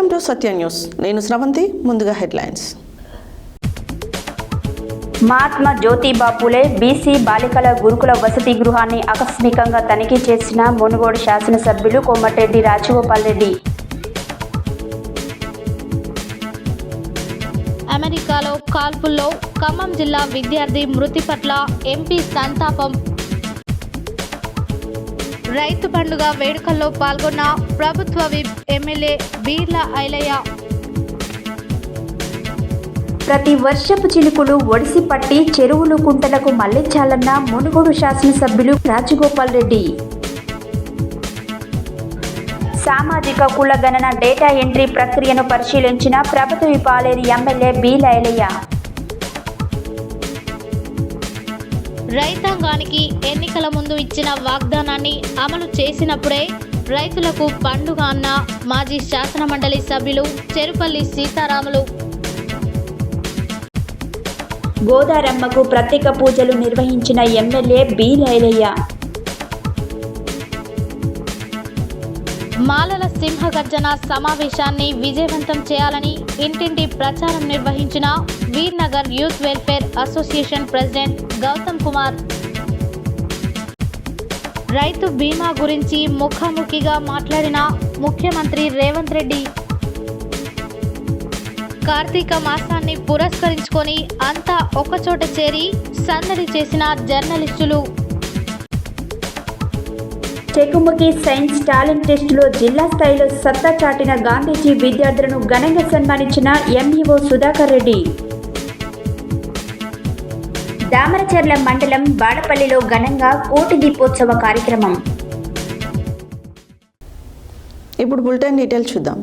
Welcome to Satya news. నేను స్రవంతి. ముందుగా headlines. Mahatma Jyotiba Phule BC బాలికల గురుకుల వసతి గృహాన్ని ఆకస్మికంగా తనిఖీ చేసిన మునుగోడు శాసనసభ్యులు కోమటిరెడ్డి రాజగోపాల్ రెడ్డి. అమెరికాలో కాల్పుల్లో ఖమ్మం జిల్లా విద్యార్థి మృతి పట్ల ఎంపీ సంతాపం. రైతు పండుగ వేడుకల్లో పాల్గొన్న ప్రభుత్వ విప్ ఎమ్మెల్యే బీర్ల ఐలయ్య. ప్రతి వర్షపు చినుకులు ఒడిసి పట్టి చెరువులు కుంటలకు మళ్లించాలన్న మునుగోడు శాసనసభ్యులు రాజగోపాల్ రెడ్డి. సామాజిక కులగణన డేటా ఎంట్రీ ప్రక్రియను పరిశీలించిన ప్రభుత్వ విప్ పాలేరు ఎమ్మెల్యే బీర్ల ఐలయ్య. రైతాంగానికి ఎన్నికల ముందు ఇచ్చిన వాగ్దానాన్ని అమలు చేసినప్పుడే రైతులకు పండుగ అన్న మాజీ శాసనమండలి సభ్యులు చెరుపల్లి సీతారాములు. గోదారమ్మకు ప్రత్యేక పూజలు నిర్వహించిన ఎమ్మెల్యే బీర్ల ఐలయ్య. మాలల సింహగర్జన సమావేశాన్ని విజయవంతం చేయాలని ఇంటింటి ప్రచారం నిర్వహించిన Veernagar youth welfare association president Gautam Kumar. రైతు బీమా గురించి ముఖాముఖిగా మాట్లాడిన ముఖ్యమంత్రి రేవంత్ రెడ్డి. కార్తీక మాసాన్ని పురస్కరించుకొని అంతా ఒకచోట చేరి సందడి చేసిన జర్నలిస్టులు. చెకుముకి సైన్స్ టాలెంట్ టెస్టులో జిల్లా స్థాయిలో సత్తా చాటిన గాంధీజీ విద్యార్థులను ఘనంగా సన్మానించిన ఎంఈఓ సుధాకర్ రెడ్డి. దామరచర్ల మండలం బాడపల్లిలో ఘనంగా కోటి దీపోత్సవ కార్యక్రమం. ఇప్పుడు బులెటిన్ డీటెయిల్స్ చూద్దాం.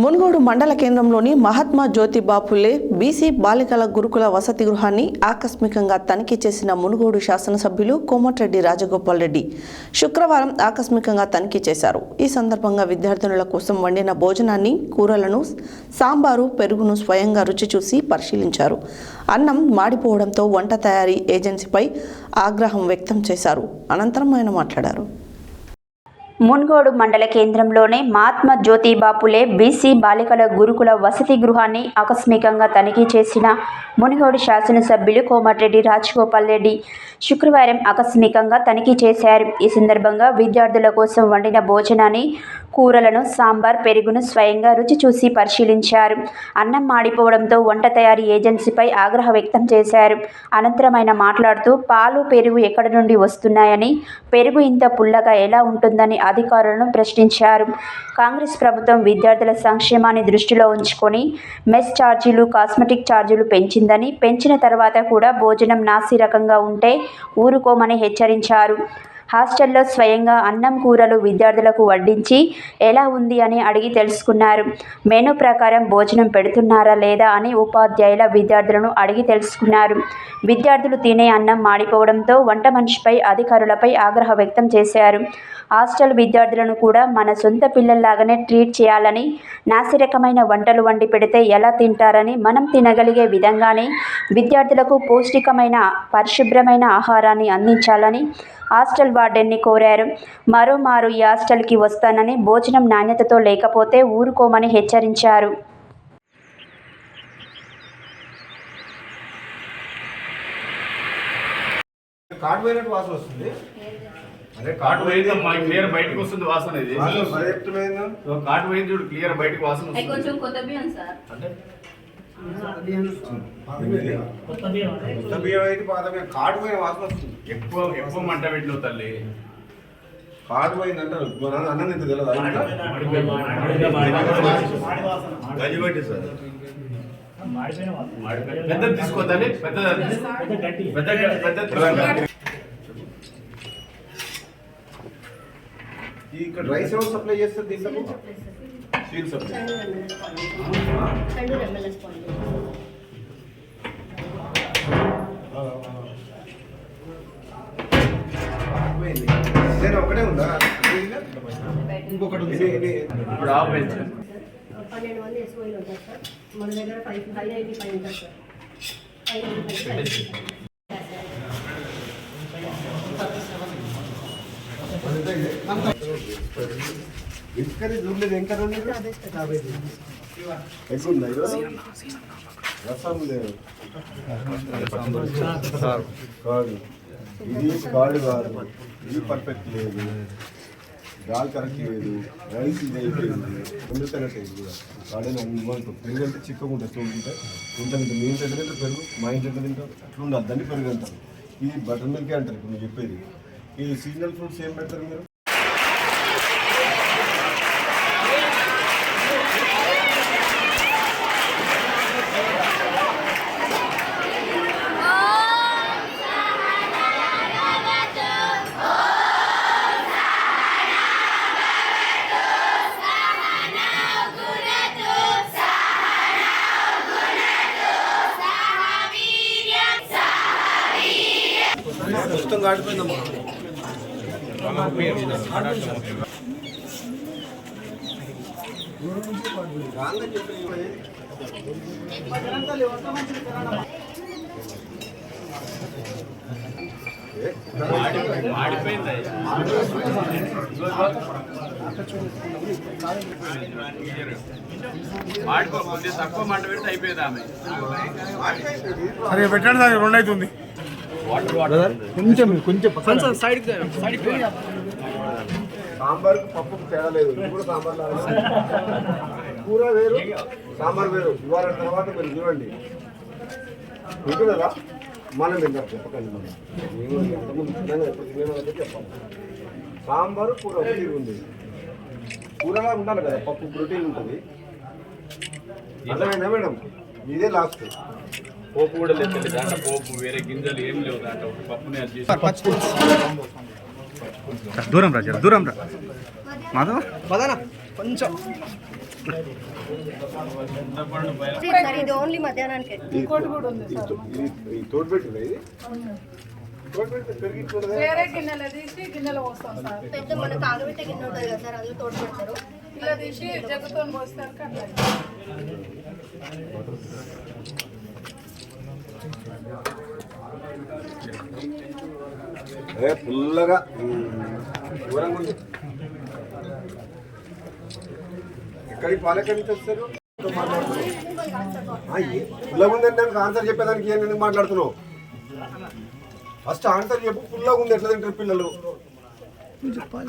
మునుగోడు మండల కేంద్రంలోని మహాత్మా జ్యోతిబా పూలే బీసీ బాలికల గురుకుల వసతి గృహాన్ని ఆకస్మికంగా తనిఖీ చేసిన మునుగోడు శాసనసభ్యులు కోమటిరెడ్డి రాజగోపాల్ రెడ్డి శుక్రవారం ఆకస్మికంగా తనిఖీ చేశారు. ఈ సందర్భంగా విద్యార్థినుల కోసం వండిన భోజనాన్ని, కూరలను, సాంబారు, పెరుగును స్వయంగా రుచి చూసి పరిశీలించారు. అన్నం మాడిపోవడంతో వంట తయారీ ఏజెన్సీపై ఆగ్రహం వ్యక్తం చేశారు. అనంతరం ఆయన మాట్లాడారు. మున్గోడు మండల కేంద్రంలోని మహాత్మా జ్యోతిబా పూలే బీసీ బాలికల గురుకుల వసతి గృహాన్ని ఆకస్మికంగా తనిఖీ చేసిన మునుగోడు శాసనసభ్యులు కోమటిరెడ్డి రాజగోపాల్ రెడ్డి శుక్రవారం ఆకస్మికంగా తనిఖీ చేశారు. ఈ సందర్భంగా విద్యార్థుల కోసం వండిన భోజనాన్ని, కూరలను, సాంబార్, పెరుగును స్వయంగా రుచి చూసి పరిశీలించారు. అన్నం మాడిపోవడంతో వంట తయారీ ఏజెన్సీపై ఆగ్రహం వ్యక్తం చేశారు. అనంతరం ఆయన మాట్లాడుతూ పాలు, పెరుగు ఎక్కడి నుండి వస్తున్నాయని, పెరుగు ఇంత పుల్లగా ఎలా ఉంటుందని అధికారులను ప్రశ్నించారు. కాంగ్రెస్ ప్రభుత్వం విద్యార్థుల సంక్షేమాన్ని దృష్టిలో ఉంచుకొని మెస్ ఛార్జీలు, కాస్మెటిక్ ఛార్జీలు పెంచిందని, పెంచిన తర్వాత కూడా భోజనం నాసి రకంగా ఉంటే ఊరుకోమని హెచ్చరించారు. హాస్టల్లో స్వయంగా అన్నం, కూరలు విద్యార్థులకు వడ్డించి ఎలా ఉంది అని అడిగి తెలుసుకున్నారు. మెనూ ప్రకారం భోజనం పెడుతున్నారా లేదా అని ఉపాధ్యాయుల, విద్యార్థులను అడిగి తెలుసుకున్నారు. విద్యార్థులు తినే అన్నం మాడిపోవడంతో వంట మనిషిపై, అధికారులపై ఆగ్రహం వ్యక్తం చేశారు. హాస్టల్ విద్యార్థులను కూడా మన సొంత పిల్లల్లాగానే ట్రీట్ చేయాలని, నాసిరకమైన వంటలు వండి పెడితే ఎలా తింటారని, మనం తినగలిగే విధంగానే విద్యార్థులకు పౌష్టికమైన, పరిశుభ్రమైన ఆహారాన్ని అందించాలని హాస్టల్ వార్డెన్ని కోరారు. మరోమారు ఈ హాస్టల్కి వస్తానని, భోజనం నాణ్యతతో లేకపోతే ఊరుకోమని హెచ్చరించారు. కాటు పోయింది క్లియర్ బయటకు వస్తుంది వాసన. ఇది కాటు పోయింది చూడు, క్లియర్ బయటకు వాసన వస్తుంది. అంటే ఎక్కువ మంట పెట్టిన తల్లి కాటు పోయిందంటే అన్నం ఇంత తెలియదు. గజిబట్టి సార్ పెద్దది తీసుకోవాలి. పెద్ద ఇక్కడ రైస్ ఎవరు సప్లై చేస్తారు? దీంట్లో స్టీల్ సప్లై. ఒకటే ఉందా? ఇంకొకటి ఇప్పుడు ఆఫ్ అయింది. 12 మంది ఎస్ఓలు ఉంటారు సార్. మన దగ్గర 595 ఉంటారు సార్. 595 ఇసుకని చూడలేదు ఇంకా ఎక్కువ రసం లేదు కాదు ఇది కాడు కాదు ఇది పర్ఫెక్ట్ లేదు దాల్ కరెక్ట్ లేదు రైస్ ఇది అయిపోయింది వండుతానంటే ఇది కాడని అనుకుంటాం పెరుగు అంటే చిక్కగా ఉంటుంది చూడుకుంటే ఉంటుంది మీ ఇంటి తింటే పెరుగు మా ఇంటి తింటాం అట్లా ఉండాలి దాన్ని పెరుగు అంటారు ఇది బటర్ మిల్కే అంటారు ఇప్పుడు మీరు చెప్పేది ఈ సీజనల్ ఫ్రూట్స్ ఏం పెడతారు మీరు మొత్తం కాడిపోయిందమ్మా తక్కువ మంట పెడితే అయిపోయేది ఆమె సరే పెట్టండి సార్ 2 అవుతుంది కొంచెం సైడ్ సాంబార్ పప్పుకు తేడా లేదు ఇది కూడా సాంబార్ లాగా కూర వేరు సాంబార్ వేరు ఇవాళ తర్వాత మీరు చూడండి వింటున్నారా మనం తింటాం చెప్పకండి మనం మేము అంతకుముందు తిన్నాను ఎప్పుడు తిన్నాను అంటే చెప్పాలి సాంబారు కూర ఒకటి ఉంది కూరలా ఉండాలి కదా పప్పు ప్రోటీన్ ఉంటుంది అర్థమైందా మేడం ఇదే లాస్ట్ పోపు కూడా లేదు దాంట్లో పోపు వేరే గింజలు ఏం లేవు దాంట్లో పప్పుని అది చేసి దూరం రా దూరం రా మాధవ పదనా కొంచెం ఇది ఓన్లీ మధ్యాహ్నానికి ఈ తోడు పెట్టింది ఇది తోడు పెడితే పెరిగించుకోలేదు వేరే గిన్నెలు తీసి గిన్నెలో పోస్తాం సార్. పెద్ద మన కాగబెట్టే గిన్నె ఉంటుంది కదా సార్ అందులో తోడు పెడతారు ఇలా తీసి జగ్గుతో పోస్తారు కదా. పుల్లగా దూరంగా ఉంది ఎక్కడికి పాలెక్కడి నుంచి వస్తారు పుల్లగా ఉందంటే నాకు ఆన్సర్ చెప్పేదానికి ఏం ఎందుకు మాట్లాడుతున్నావు ఫస్ట్ ఆన్సర్ చెప్పు పుల్లగా ఉంది ఎట్లా తింటారు పిల్లలు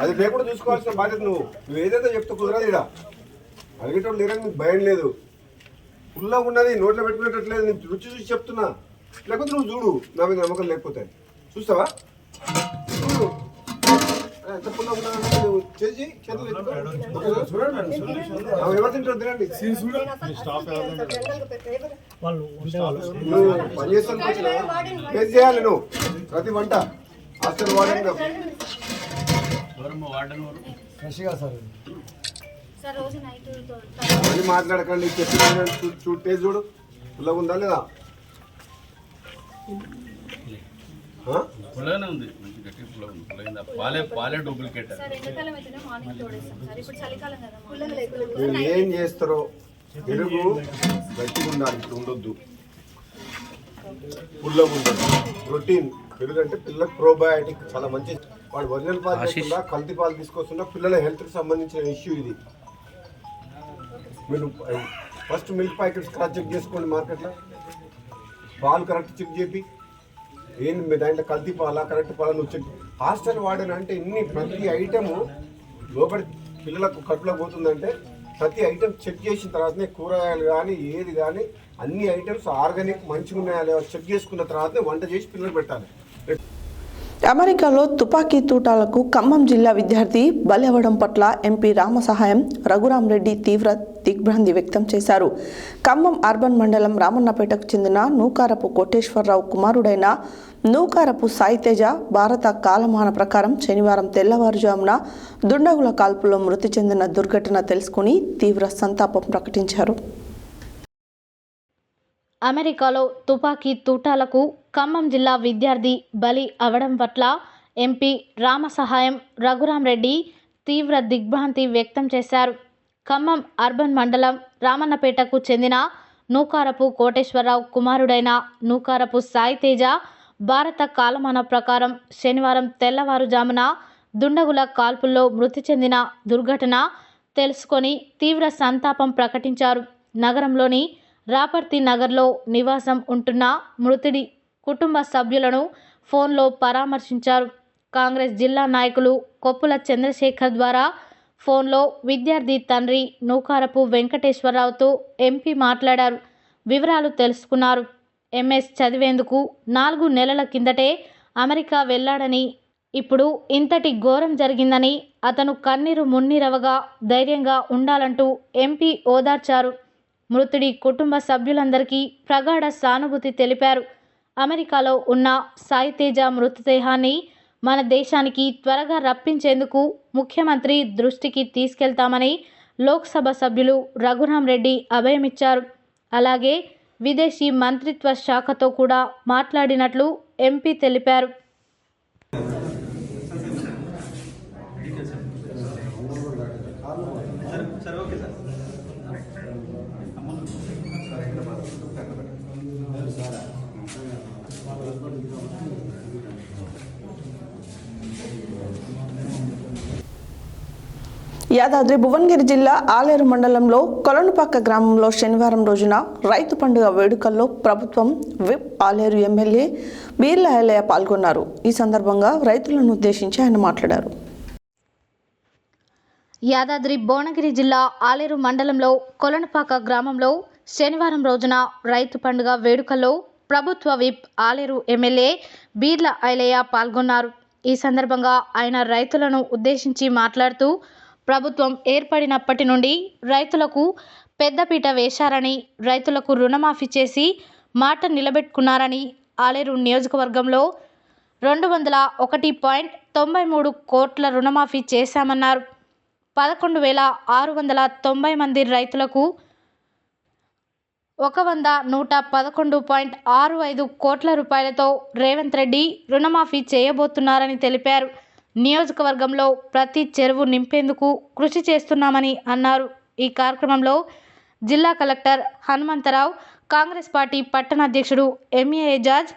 అది లేకుండా చూసుకోవాల్సిన బాధ్యత నువ్వు ఏదైతే చెప్తే కుదరదు ఇక్కడ అడిగేటోళ్ళు లేరని నీకు భయం లేదు పుల్లగా ఉన్నది నోట్లో పెట్టుకునేటట్లేదు నేను రుచి చూసి చెప్తున్నా లేకపోతే నువ్వు చూడు నా మీద నమ్మకం లేకపోతే చూస్తావా చూడు ఎంత పుల్లగా ఉన్నా నువ్వు చేసి చేతులు ఎవరు తింటారు తినండి నువ్వు పని చేస్తాను వచ్చిన ఏం చేయాలి నువ్వు ప్రతి వంట హాస్టల్ వాడండి అని మాట్లాడకండి చెప్పిన టేస్ట్ చూడు పుల్లగా ఉందా లేదా పుల్లగానే ఉంది మంచి గట్టి పుల్లగా ఉంది పుల్లగా పాలే డూప్లికేట్ మీరు ఏం చేస్తారో పెరుగు గట్టిగా ఉండాలి ఇప్పుడు ఉండొద్దు పుల్లగా ఉండదు ప్రోటీన్ పెరుగు అంటే పిల్లలకు ప్రోబయాటిక్ చాలా మంచిది వాడు ఒరిజినల్ పాలు తీసుకున్నా కల్తీ పాలు తీసుకొస్తున్నా పిల్లల హెల్త్కి సంబంధించిన ఇష్యూ ఇది మీరు first milk packets correct check చేసుకోండి మార్కెట్లో పాలు కరెక్ట్ చెక్ చేపి ఏంటి మీ దాంట్లో కల్తీ పాలా కరెక్ట్ పాలా నువ్వు చెక్ హాస్టల్ వాడని అంటే ఇన్ని ప్రతి ఐటము లోపలి పిల్లలకు కడుపులో పోతుందంటే ప్రతి ఐటెం చెక్ చేసిన తర్వాతనే కూరగాయలు కానీ ఏది కానీ అన్ని ఐటమ్స్ ఆర్గానిక్ మంచిగా ఉన్నాయా లేవో చెక్ చేసుకున్న తర్వాతనే వంట చేసి పిల్లలు పెట్టాలి అమెరికాలో తుపాకీ తూటాలకు ఖమ్మం జిల్లా విద్యార్థి బలి అవ్వడం పట్ల ఎంపీ రామసహాయం రఘురామరెడ్డి తీవ్ర దిగ్భ్రాంతి వ్యక్తం చేశారు. ఖమ్మం అర్బన్ మండలం రామన్నపేటకు చెందిన నూకారపు కోటేశ్వరరావు కుమారుడైన నూకారపు సాయితేజ భారత కాలమాన ప్రకారం శనివారం తెల్లవారుజామున దుండగుల కాల్పులో మృతి చెందిన దుర్ఘటన తెలుసుకుని తీవ్ర సంతాపం ప్రకటించారు. అమెరికాలో తుపాకీ తూటాలకు ఖమ్మం జిల్లా విద్యార్థి బలి అవడం పట్ల ఎంపీ రామసహాయం రఘురామరెడ్డి తీవ్ర దిగ్భ్రాంతి వ్యక్తం చేశారు. ఖమ్మం అర్బన్ మండలం రామన్నపేటకు చెందిన నూకారపు కోటేశ్వరరావు కుమారుడైన నూకారపు సాయితేజ భారత కాలమాన ప్రకారం శనివారం తెల్లవారుజామున దుండగుల కాల్పుల్లో మృతి చెందిన దుర్ఘటన తెలుసుకొని తీవ్ర సంతాపం ప్రకటించారు. నగరంలోని రాపర్తి నగర్లో నివాసం ఉంటున్న మృతుడి కుటుంబ సభ్యులను ఫోన్లో పరామర్శించారు. కాంగ్రెస్ జిల్లా నాయకులు కొప్పుల చంద్రశేఖర్ ద్వారా ఫోన్లో విద్యార్థి తండ్రి నూకారపు వెంకటేశ్వరరావుతో ఎంపీ మాట్లాడారు. వివరాలు తెలుసుకున్నారు. ఎంఎస్ చదివేందుకు 4 నెలల కిందటే అమెరికా వెళ్ళాడని, ఇప్పుడు ఇంతటి ఘోరం జరిగిందని అతను కన్నీరు మున్నీరవగా ధైర్యంగా ఉండాలంటూ ఎంపీ ఓదార్చారు. మృతుడి కుటుంబ సభ్యులందరికీ ప్రగాఢ సానుభూతి తెలిపారు. అమెరికాలో ఉన్న సాయితేజ మృతదేహాన్ని మన దేశానికి త్వరగా రప్పించేందుకు ముఖ్యమంత్రి దృష్టికి తీసుకెళ్తామని లోక్సభ సభ్యులు రఘురాం రెడ్డి అభయమిచ్చారు. అలాగే విదేశీ మంత్రిత్వ శాఖతో కూడా మాట్లాడినట్లు ఎంపీ తెలిపారు. యాదాద్రి భువనగిరి జిల్లా ఆలేరు మండలంలో కొలనుపక్క గ్రామంలో శనివారం రోజున రైతు పండుగ వేడుకల్లో ప్రభుత్వం విప్ ఆలేరు ఎమ్మెల్యే బీర్ల ఐలయ్య పాల్గొన్నారు. ఈ సందర్భంగా రైతులను ఉద్దేశించి ఆయన మాట్లాడారు. యాదాద్రి భువనగిరి జిల్లా ఆలేరు మండలంలో కొలనుపాక గ్రామంలో శనివారం రోజున రైతు పండుగ వేడుకల్లో ప్రభుత్వ విప్ ఆలేరు ఎమ్మెల్యే బీర్ల ఐలయ్య పాల్గొన్నారు. ఈ సందర్భంగా ఆయన రైతులను ఉద్దేశించి మాట్లాడుతూ ప్రభుత్వం ఏర్పడినప్పటి నుండి రైతులకు పెద్దపీట వేశారని, రైతులకు రుణమాఫీ చేసి మాట నిలబెట్టుకున్నారని, ఆలేరు నియోజకవర్గంలో 201.93 కోట్ల రుణమాఫీ చేశామన్నారు. 11,690 మంది రైతులకు 111.65 కోట్ల రూపాయలతో రేవంత్ రెడ్డి రుణమాఫీ చేయబోతున్నారని తెలిపారు. నియోజకవర్గంలో ప్రతి చెరువు నింపేందుకు కృషి చేస్తున్నామని అన్నారు. ఈ కార్యక్రమంలో జిల్లా కలెక్టర్ హనుమంతరావు, కాంగ్రెస్ పార్టీ పట్టణ అధ్యక్షుడు ఎంఏ ఎజాజ్,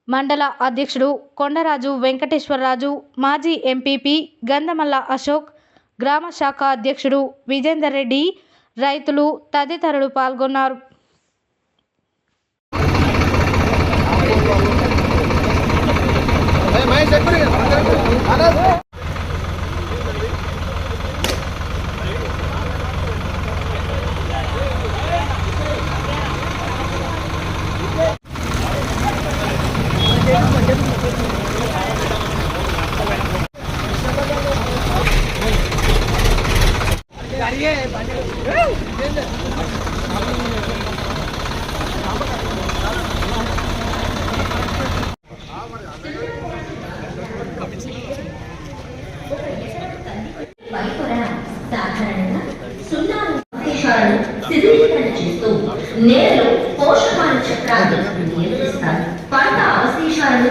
మండల అధ్యక్షుడు కొండరాజు వెంకటేశ్వరరాజు, మాజీ ఎంపీపీ గంధమల్ల అశోక్, గ్రామ శాఖ అధ్యక్షుడు విజేందర్ రెడ్డి, రైతులు తదితరులు పాల్గొన్నారు. సాధారణంగా సున్నా అవశేషాలను శిథిలీకరణ చేస్తూ నేలలో పోషకాల చక్రాన్ని నియంత్రిస్తారు. పంట అవశేషాలను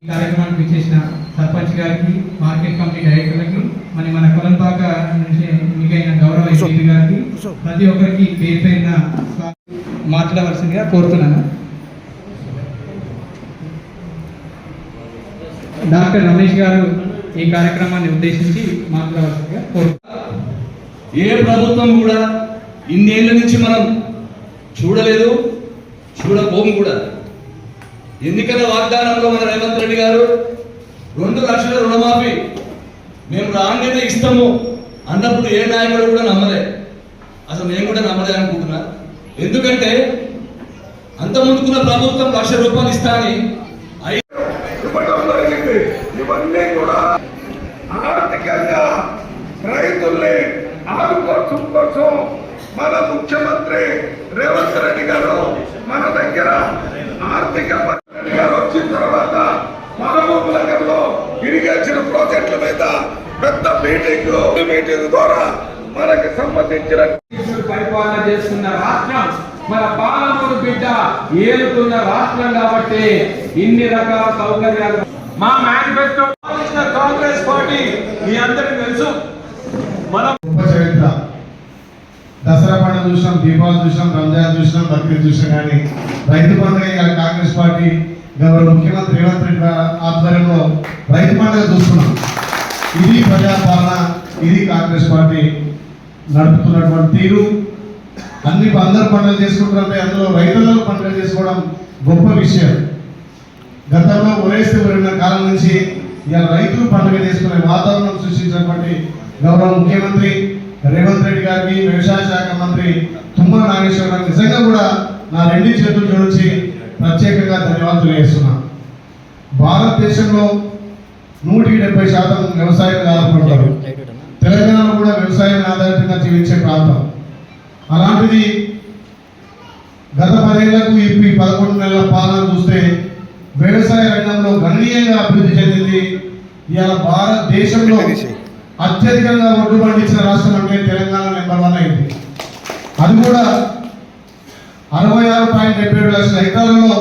ఈ కార్యక్రమానికి విచ్చేసిన సర్పంచ్ గారికి, మార్కెట్ కమిటీ డైరెక్టర్లకి, మన కొలంపాక నుంచి ఎన్నికైన గౌరవ ఎంపీ గారికి, ప్రతి ఒక్కరికి పేరు పేరున మాట్లాడవలసిందిగా కోరుతున్నాను. డాక్టర్ రమేష్ గారు ఈ కార్యక్రమాన్ని ఉద్దేశించి మాట్లాడవలసిందిగా కోరుతున్నాను. ఏ ప్రభుత్వం కూడా ఇన్నేళ్ల నుంచి మనం చూడలేదు, చూడబోము కూడా. ఎన్నికల వాగ్దానంలో మన రేవంత్ రెడ్డి గారు 2 లక్షల రుణమాఫీ మేము రాగానే ఇస్తాము అన్నప్పుడు ఏ నాయకుడు కూడా నమ్మలే. అసలు నేను కూడా నమ్మలే అనుకుంటున్నా. ఎందుకంటే అంత ముందుకున్న ప్రభుత్వం 1,00,000 రూపాయలు ఇస్తా అని ఇవన్నీ కూడా ఆర్థికంగా రైతుల్ని ఆదుకోసం కోసం మన ముఖ్యమంత్రి రేవంత్ రెడ్డి గారు మన దగ్గర ఆర్థిక పరిస్థితి గారు వచ్చిన తర్వాత మహబూబ్ నగర్ లో ఇరిగేషన్ ప్రాజెక్టుల మీద పెద్ద మీటింగ్ ద్వారా మనకి సంబంధించిన పరిపాలన చేస్తున్న రాష్ట్రం మన పాలమూరు బిడ్డ ఏలుతున్న రాష్ట్రం కాబట్టి ఇన్ని రకాల సౌకర్యాలు మా మేనిఫెస్టో కాంగ్రెస్ పార్టీ మీ అందరికీ తెలుసు. మన చరిత్ర దసరా పండుగ చూసినాం, దీపావళి చూసినాం, రంజాన్ చూసినాం, బక్రీద్ చూసినాం. కానీ రైతు పండుగ ఇవాళ కాంగ్రెస్ పార్టీ గౌరవ ముఖ్యమంత్రి రేవంత్ రెడ్డి ఆధ్వర్యంలో రైతు పండుగ చూస్తున్నాం. ఇది ప్రజాపాలన, ఇది కాంగ్రెస్ పార్టీ నడుపుతున్నటువంటి తీరు. అందరు పండుగలు చేసుకుంటారంటే అందులో రైతులలో పండుగ చేసుకోవడం గొప్ప విషయం. గతంలో ఒరేస్తే ఒరిన కాలం నుంచి ఇవాళ రైతులు పండుగ చేసుకునే వాతావరణం సృష్టించినటువంటి గౌరవ ముఖ్యమంత్రి రేవంత్ రెడ్డి గారికి, వ్యవసాయ శాఖ మంత్రి తుమ్మల నాగేశ్వరరావు నిజంగా కూడా నా 2 చేతులు జోడించి ప్రత్యేకంగా ధన్యవాదాలు చేస్తున్నా. భారతదేశంలో 170% వ్యవసాయం ఆధారపడతారు. తెలంగాణలో కూడా వ్యవసాయం ఆధారితంగా జీవించే ప్రాంతం. అలాంటిది గత 10 ఏళ్లకు ఈ 11 నెలల పాలన చూస్తే వ్యవసాయ రంగంలో గణనీయంగా అభివృద్ధి చెందింది. ఇవాళ భారతదేశంలో అత్యధికంగా ఒడ్లు పండించిన రాష్ట్రం అంటే తెలంగాణ నెంబర్ 1 అయింది. అది కూడా 66.77 లక్షల హెక్టార్లలో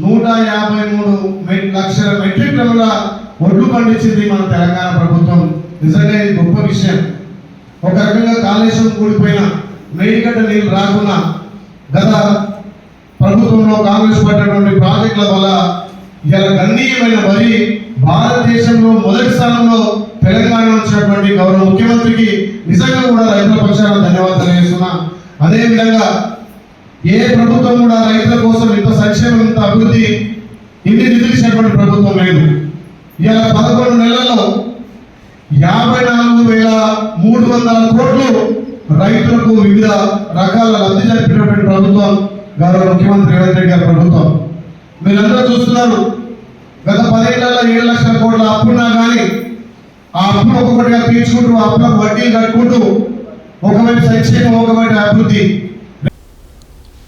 153 లక్షల మెట్రిక్ టన్నుల ఒడ్లు పండించింది మన తెలంగాణ ప్రభుత్వం. నిజంగా ఇది గొప్ప విషయం. ఒక రకంగా కాళేశ్వరం కూలిపోయిన మేడిగడ్డ నీళ్ళు రాకున్నా గత ప్రభుత్వంలో కాంగ్రెస్ పట్టినటువంటి ప్రాజెక్టుల వల్ల ఇలా గణనీయమైన వరి భారతదేశంలో మొదటి స్థానంలో తెలంగాణ వచ్చినటువంటి గౌరవ ముఖ్యమంత్రికి నిజంగా కూడా రైతుల పక్షాన ధన్యవాదాలు చేస్తున్నా. అదేవిధంగా ఏ ప్రభుత్వం కూడా రైతుల కోసం ఇంత సంక్షేమం, ఇంత అభివృద్ధి, ఇన్ని నిధులు ఇచ్చినటువంటి ప్రభుత్వం లేదు. ఇలా 11 నెలల్లో 54,300 కోట్లు రైతులకు వివిధ రకాల లబ్ధి జరిపినటువంటి ప్రభుత్వం గౌరవ ముఖ్యమంత్రి రేవంత్ రెడ్డి గారి ప్రభుత్వం. మీరందరూ చూస్తున్నారు, గత 10 ఏళ్లలో 7 లక్షల కోట్ల అప్పున్నా కానీ ఆ అప్పును ఒక్కొక్కటిగా తీర్చుకుంటూ అప్పులకు వడ్డీలు కట్టుకుంటూ ఒకవైపు సంక్షేమం, ఒకవైపు అభివృద్ధి.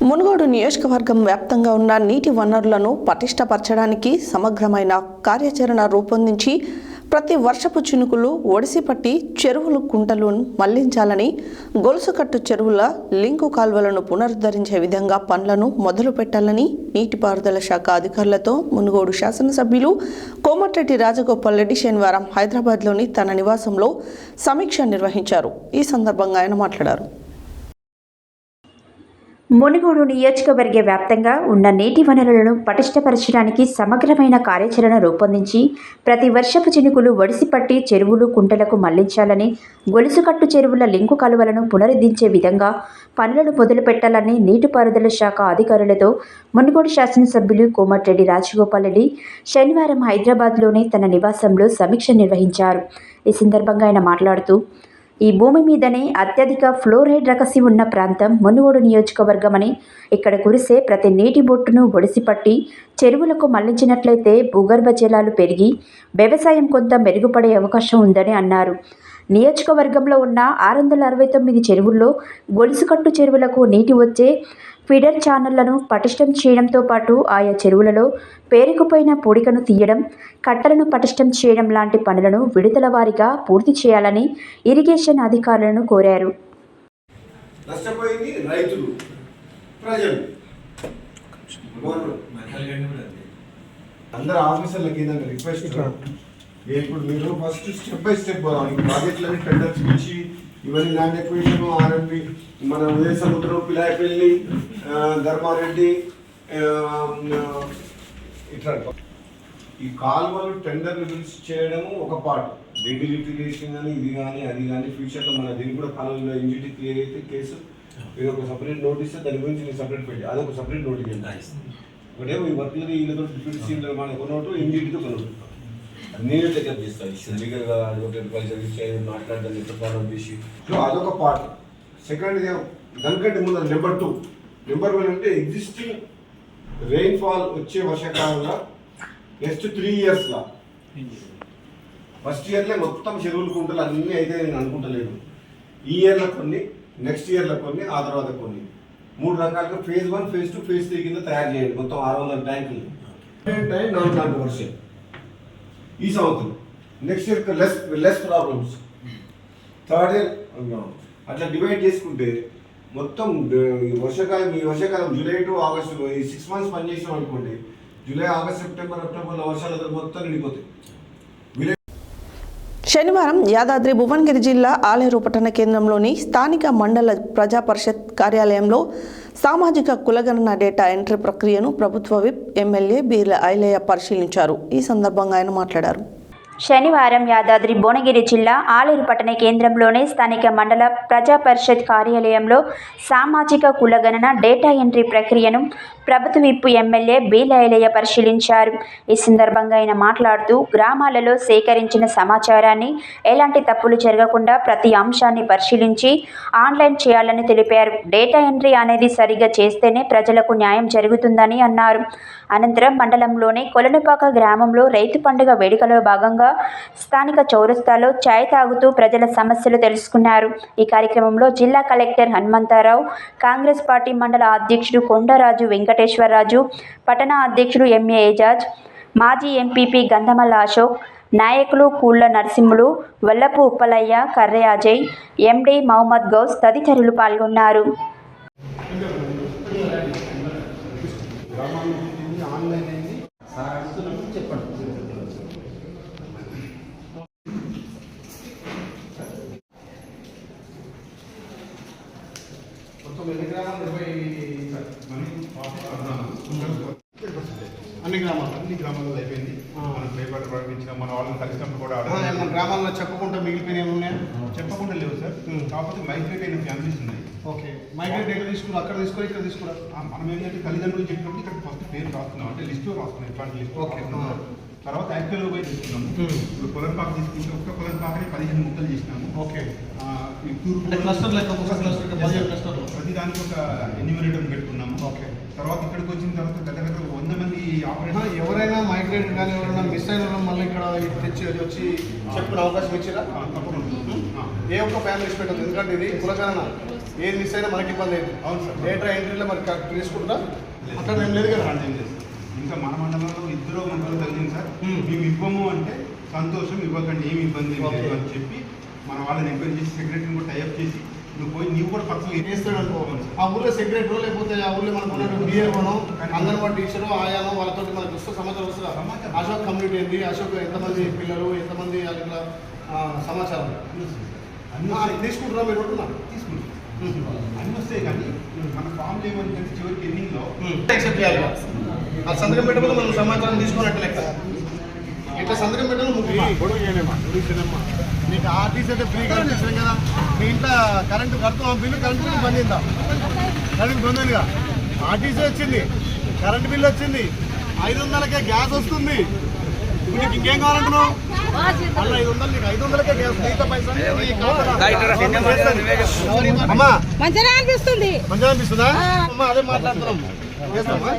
మునుగోడు నియోజకవర్గం వ్యాప్తంగా ఉన్న నీటి వనరులను పటిష్టపరచడానికి సమగ్రమైన కార్యాచరణ రూపొందించి ప్రతి వర్షపు చినుకులు ఒడిసిపట్టి చెరువులు, కుంటలు మళ్లించాలని, గొలుసుకట్టు చెరువుల లింకు కాల్వలను పునరుద్ధరించే విధంగా పనులను మొదలు పెట్టాలని నీటిపారుదల శాఖ అధికారులతో మునుగోడు శాసనసభ్యులు కోమటిరెడ్డి రాజగోపాల్ రెడ్డి శనివారం హైదరాబాద్లోని తన నివాసంలో సమీక్ష నిర్వహించారు. ఈ సందర్భంగా ఆయన మాట్లాడారు. మునుగోడు నియోజకవర్గ వ్యాప్తంగా ఉన్న నీటి వనరులను పటిష్టపరచడానికి సమగ్రమైన కార్యాచరణ రూపొందించి ప్రతి వర్షపు చినుకులు ఒడిసిపట్టి చెరువులు, కుంటలకు మళ్లించాలని, గొలుసుకట్టు చెరువుల లింకు కాలువలను పునరుద్ధరించే విధంగా పనులను మొదలుపెట్టాలని నీటిపారుదల శాఖ అధికారులతో మునుగోడు శాసనసభ్యులు కోమటిరెడ్డి రాజగోపాల్ రెడ్డి శనివారం హైదరాబాద్లోని తన నివాసంలో సమీక్ష నిర్వహించారు. ఈ సందర్భంగా ఆయన మాట్లాడుతూ, ఈ భూమి మీదనే అత్యధిక ఫ్లోరైడ్ రకసి ఉన్న ప్రాంతం మునుగోడు నియోజకవర్గమని, ఇక్కడ కురిసే ప్రతి నీటి బొట్టును ఒడిసిపట్టి చెరువులకు మళ్లించినట్లయితే భూగర్భ జలాలు పెరిగి వ్యవసాయం కొంత మెరుగుపడే అవకాశం ఉందని అన్నారు. నియోజకవర్గంలో ఉన్న 669 చెరువుల్లో గొలుసుకట్టు చెరువులకు నీటి వచ్చే ఫీడర్ ఛానళ్లను పటిష్టం చేయడంతో పాటు ఆయా చెరువులలో పేరుకుపోయిన పూడికను తీయడం, కట్టలను పటిష్టం చేయడం లాంటి పనులను విడతల వారీగా పూర్తి చేయాలని ఇరిగేషన్ అధికారులను కోరారు. నష్టపోయింది రైతులు, ప్రజలు. అందరు ఆఫీసర్లకి ఏంటంటే రిక్వెస్ట్, ఇప్పుడు మీరు ఫస్ట్ స్టెప్ బై స్టెప్ ప్రాజెక్టులని టెండర్స్ ఇచ్చి ఇవన్నీ ల్యాండ్ ఎక్విజిషన్, ఆర్ఎంపి, మన ఉదయ సముద్రం, పిలాయపల్లి, ధర్మారెడ్డి, ఇట్లా ఈ కాలువలు టెండర్ రిలీజ్ చేయడము ఒక పార్ట్. డీలిటిగేషన్ కానీ ఇది కానీ అది కానీ ఫ్యూచర్లో మన దీనికి కూడా కాలంలో ఇంజిటీ క్లియర్ అయితే కేసు మీరు ఒక సపరేట్ నోటీస్ దాని గురించి నేను సపరేట్ పెట్టి అదొక సపరేట్ నోటీస్ ఒకటేమో ఈ వర్క్లు వీళ్ళతో డిప్యూటీ సీఎం మనకు నోటు, ఇంజిటీతో కొనోటు నేనే టేకప్ చేస్తాను. లీగల్గా అడ్వకేట్ కలిసి మాట్లాడదాన్ని చెప్పాలని తీసి సో అదొక పార్ట్. సెకండ్ దానికంటే ముందు నెంబర్ 1 అంటే ఎగ్జిస్టింగ్ రెయిన్ఫాల్ వచ్చే వర్షాకాలంలో నెక్స్ట్ 3 ఇయర్స్లో ఫస్ట్ ఇయర్లో మొత్తం చెరువులు, కుంటలు అన్నీ అయితే నేను అనుకుంటలేదు. ఈ ఇయర్లో కొన్ని, నెక్స్ట్ ఇయర్లో కొన్ని, ఆ తర్వాత కొన్ని, 3 రకాలుగా phase 1, phase 2, phase 3 కింద తయారు చేయండి. మొత్తం 600 ట్యాంకులు. 4% ఈ సంవత్సరం. Next year less problems. Third year అట్లా డివైడ్ చేసుకుంటే మొత్తం ఈ వర్షాకాలం జూలై టు ఆగస్టు ఈ 6 months పనిచేసాం అనుకోండి, జూలై, ఆగస్ట్, సెప్టెంబర్, అక్టోబర్లో వర్షాలు మొత్తం నిండిపోతాయి. శనివారం యాదాద్రి భువనగిరి జిల్లా ఆలేరు పట్టణ కేంద్రంలోని స్థానిక మండల ప్రజా పరిషత్ కార్యాలయంలో సామాజిక కులగణన డేటా ఎంట్రీ ప్రక్రియను ప్రభుత్వ విప్ ఎమ్మెల్యే బీర్ల ఐలయ్య పరిశీలించారు. ఈ సందర్భంగా ఆయన మాట్లాడారు. శనివారం యాదాద్రి భువనగిరి జిల్లా ఆలేరు పట్టణ కేంద్రంలోని స్థానిక మండల ప్రజా పరిషత్ కార్యాలయంలో సామాజిక కులగణన డేటా ఎంట్రీ ప్రక్రియను ప్రభుత్వ విప్ ఎమ్మెల్యే బీర్ల ఐలయ్య పరిశీలించారు. ఈ సందర్భంగా ఆయన మాట్లాడుతూ గ్రామాలలో సేకరించిన సమాచారాన్ని ఎలాంటి తప్పులు జరగకుండా ప్రతి అంశాన్ని పరిశీలించి ఆన్లైన్ చేయాలని తెలిపారు. డేటా ఎంట్రీ అనేది సరిగా చేస్తేనే ప్రజలకు న్యాయం జరుగుతుందని అన్నారు. అనంతరం మండలంలోని కొలనుపాక గ్రామంలో రైతు పండుగ వేడుకలో భాగంగా స్థానిక చౌరస్తాలో ఛాయ్ తాగుతూ ప్రజల సమస్యలు తెలుసుకున్నారు. ఈ కార్యక్రమంలో జిల్లా కలెక్టర్ హనుమంతరావు, కాంగ్రెస్ పార్టీ మండల అధ్యక్షుడు కొండరాజు వెంకటేశ్వరరాజు, పట్టణ అధ్యక్షుడు ఎంఏ ఏజాజ్, మాజీ ఎంపీపీ గంధమల్ల అశోక్, నాయకులు కూళ్ల నరసింహులు, వల్లపు ఉప్పలయ్య, కర్రె అజయ్, ఎండి మహమ్మద్ గౌస్ తదితరులు పాల్గొన్నారు. అన్ని గ్రామాల్లో అయిపోయింది. మనం పేపర్ ప్రకటించిన మన వాళ్ళని కలిసినప్పుడు కూడా మన గ్రామాల్లో చెప్పకుండా మిగిలిపోయినవి ఉన్నాయా? చెప్పకుండా లేవు సార్. కాకపోతే మైగ్రేట్ అయిన ఫ్యామిలీస్ ఉన్నాయి. ఓకే, మైగ్రేట్ ఎక్కడ తీసుకున్నారు? అక్కడ తీసుకురా, ఇక్కడ తీసుకురా. మనం ఏంటంటే తల్లిదండ్రులు చెప్పినప్పుడు ఇక్కడ ఫస్ట్ పేరు రాస్తున్నాం, అంటే లిస్టులో రాస్తున్నాం. ఇట్లాంటి లిస్ట్. ఓకే, తర్వాత యాక్చువల్గా పోయి తీసుకున్నాము. ఇప్పుడు కొలంపాక తీసుకుంటే ఒక్క కొలంపాకని 15 ముక్కలు చేసినాము. ఓకే, క్లస్టర్ లెక్క ప్రతి దానికి ఒక ఎన్యూమరేటర్ పెట్టుకున్నాము. ఓకే, తర్వాత ఇక్కడికి వచ్చిన తర్వాత దగ్గర 100 మంది ఆపరేటర్. ఎవరైనా మైగ్రేట్ కానీ ఎవరైనా మిస్ అయిన మళ్ళీ ఇక్కడ తెచ్చి వచ్చి చెప్పుకునే అవకాశం ఇచ్చారా? తప్పకుండా. ఏ ఒక్క ఫ్యామిలీస్ పెట్టదు, ఎందుకంటే ఇది కులగణన. ఏది మిస్ అయినా మనకి ఇబ్బంది అయింది. అవును సార్, డేటా ఎంట్రీలో మరి కరెక్ట్ తీసుకుంటా అక్కడ ఏం లేదు కదా. ఏం లేదు. ఇంకా మన మండలంలో 2 మండలం తగ్గింది సార్. మేము ఇవ్వము అంటే సంతోషం, ఇవ్వకండి ఏమి ఇబ్బంది లేదు అని చెప్పి మన వాళ్ళని ఎంక్వైరీ చేసి సెక్రటరీని కూడా టైఅప్ చేసి నువ్వు పోయి నీవు కూడా పర్సనల్ చేస్తాడు అనుకోవాలి. ఆ ఊళ్ళో సెక్రటరీ లేకపోతే ఆ ఊళ్ళో మనకు బిఏఓనో అంగన్వాడీ టీచరు ఆయానో వాళ్ళతో మనకు వస్తే సమాచారం వస్తుంది. అశోక్ కమ్యూనిటీ ఏంటి, అశోక్ ఎంతమంది పిల్లలు, ఎంతమంది అట్లా సమాచారం అన్ని తీసుకుంటున్నా. మీరు తీసుకుంటారు అన్ని వస్తాయి. కానీ మన ఫామ్లో ఏమంటే చివరికి ఎండింగ్లో యాక్సెప్ట్ చేయాలి. ఆ సంతకం పెట్టకపోతే మనం సమాచారం తీసుకున్నట్టు లెక్క. ఇట్లా సంతకం పెట్టడం మీకు ఆర్టీసీ అయితే ఫ్రీ కనిపించాం కదా. మీ ఇంట్లో కరెంటు కడుతున్నాం, బిల్లు కరెంటు బిల్లు బంద్ చేద్దాం. కరెంటు బంద్ అయిందిగా. ఆర్టీసీ వచ్చింది, కరెంటు బిల్లు వచ్చింది, 500కే గ్యాస్ వస్తుంది. ఇప్పుడు నీకు ఇంకేం కావాలంటున్నావు? మళ్ళీ 500, నీకు 500కే గ్యాస్. మిగతా పైసలు అమ్మా మంచిగా అనిపిస్తుంది. మంచిగా అనిపిస్తుందా అమ్మా? అదే మాట్లాడుతున్నాం. చేస్తామా?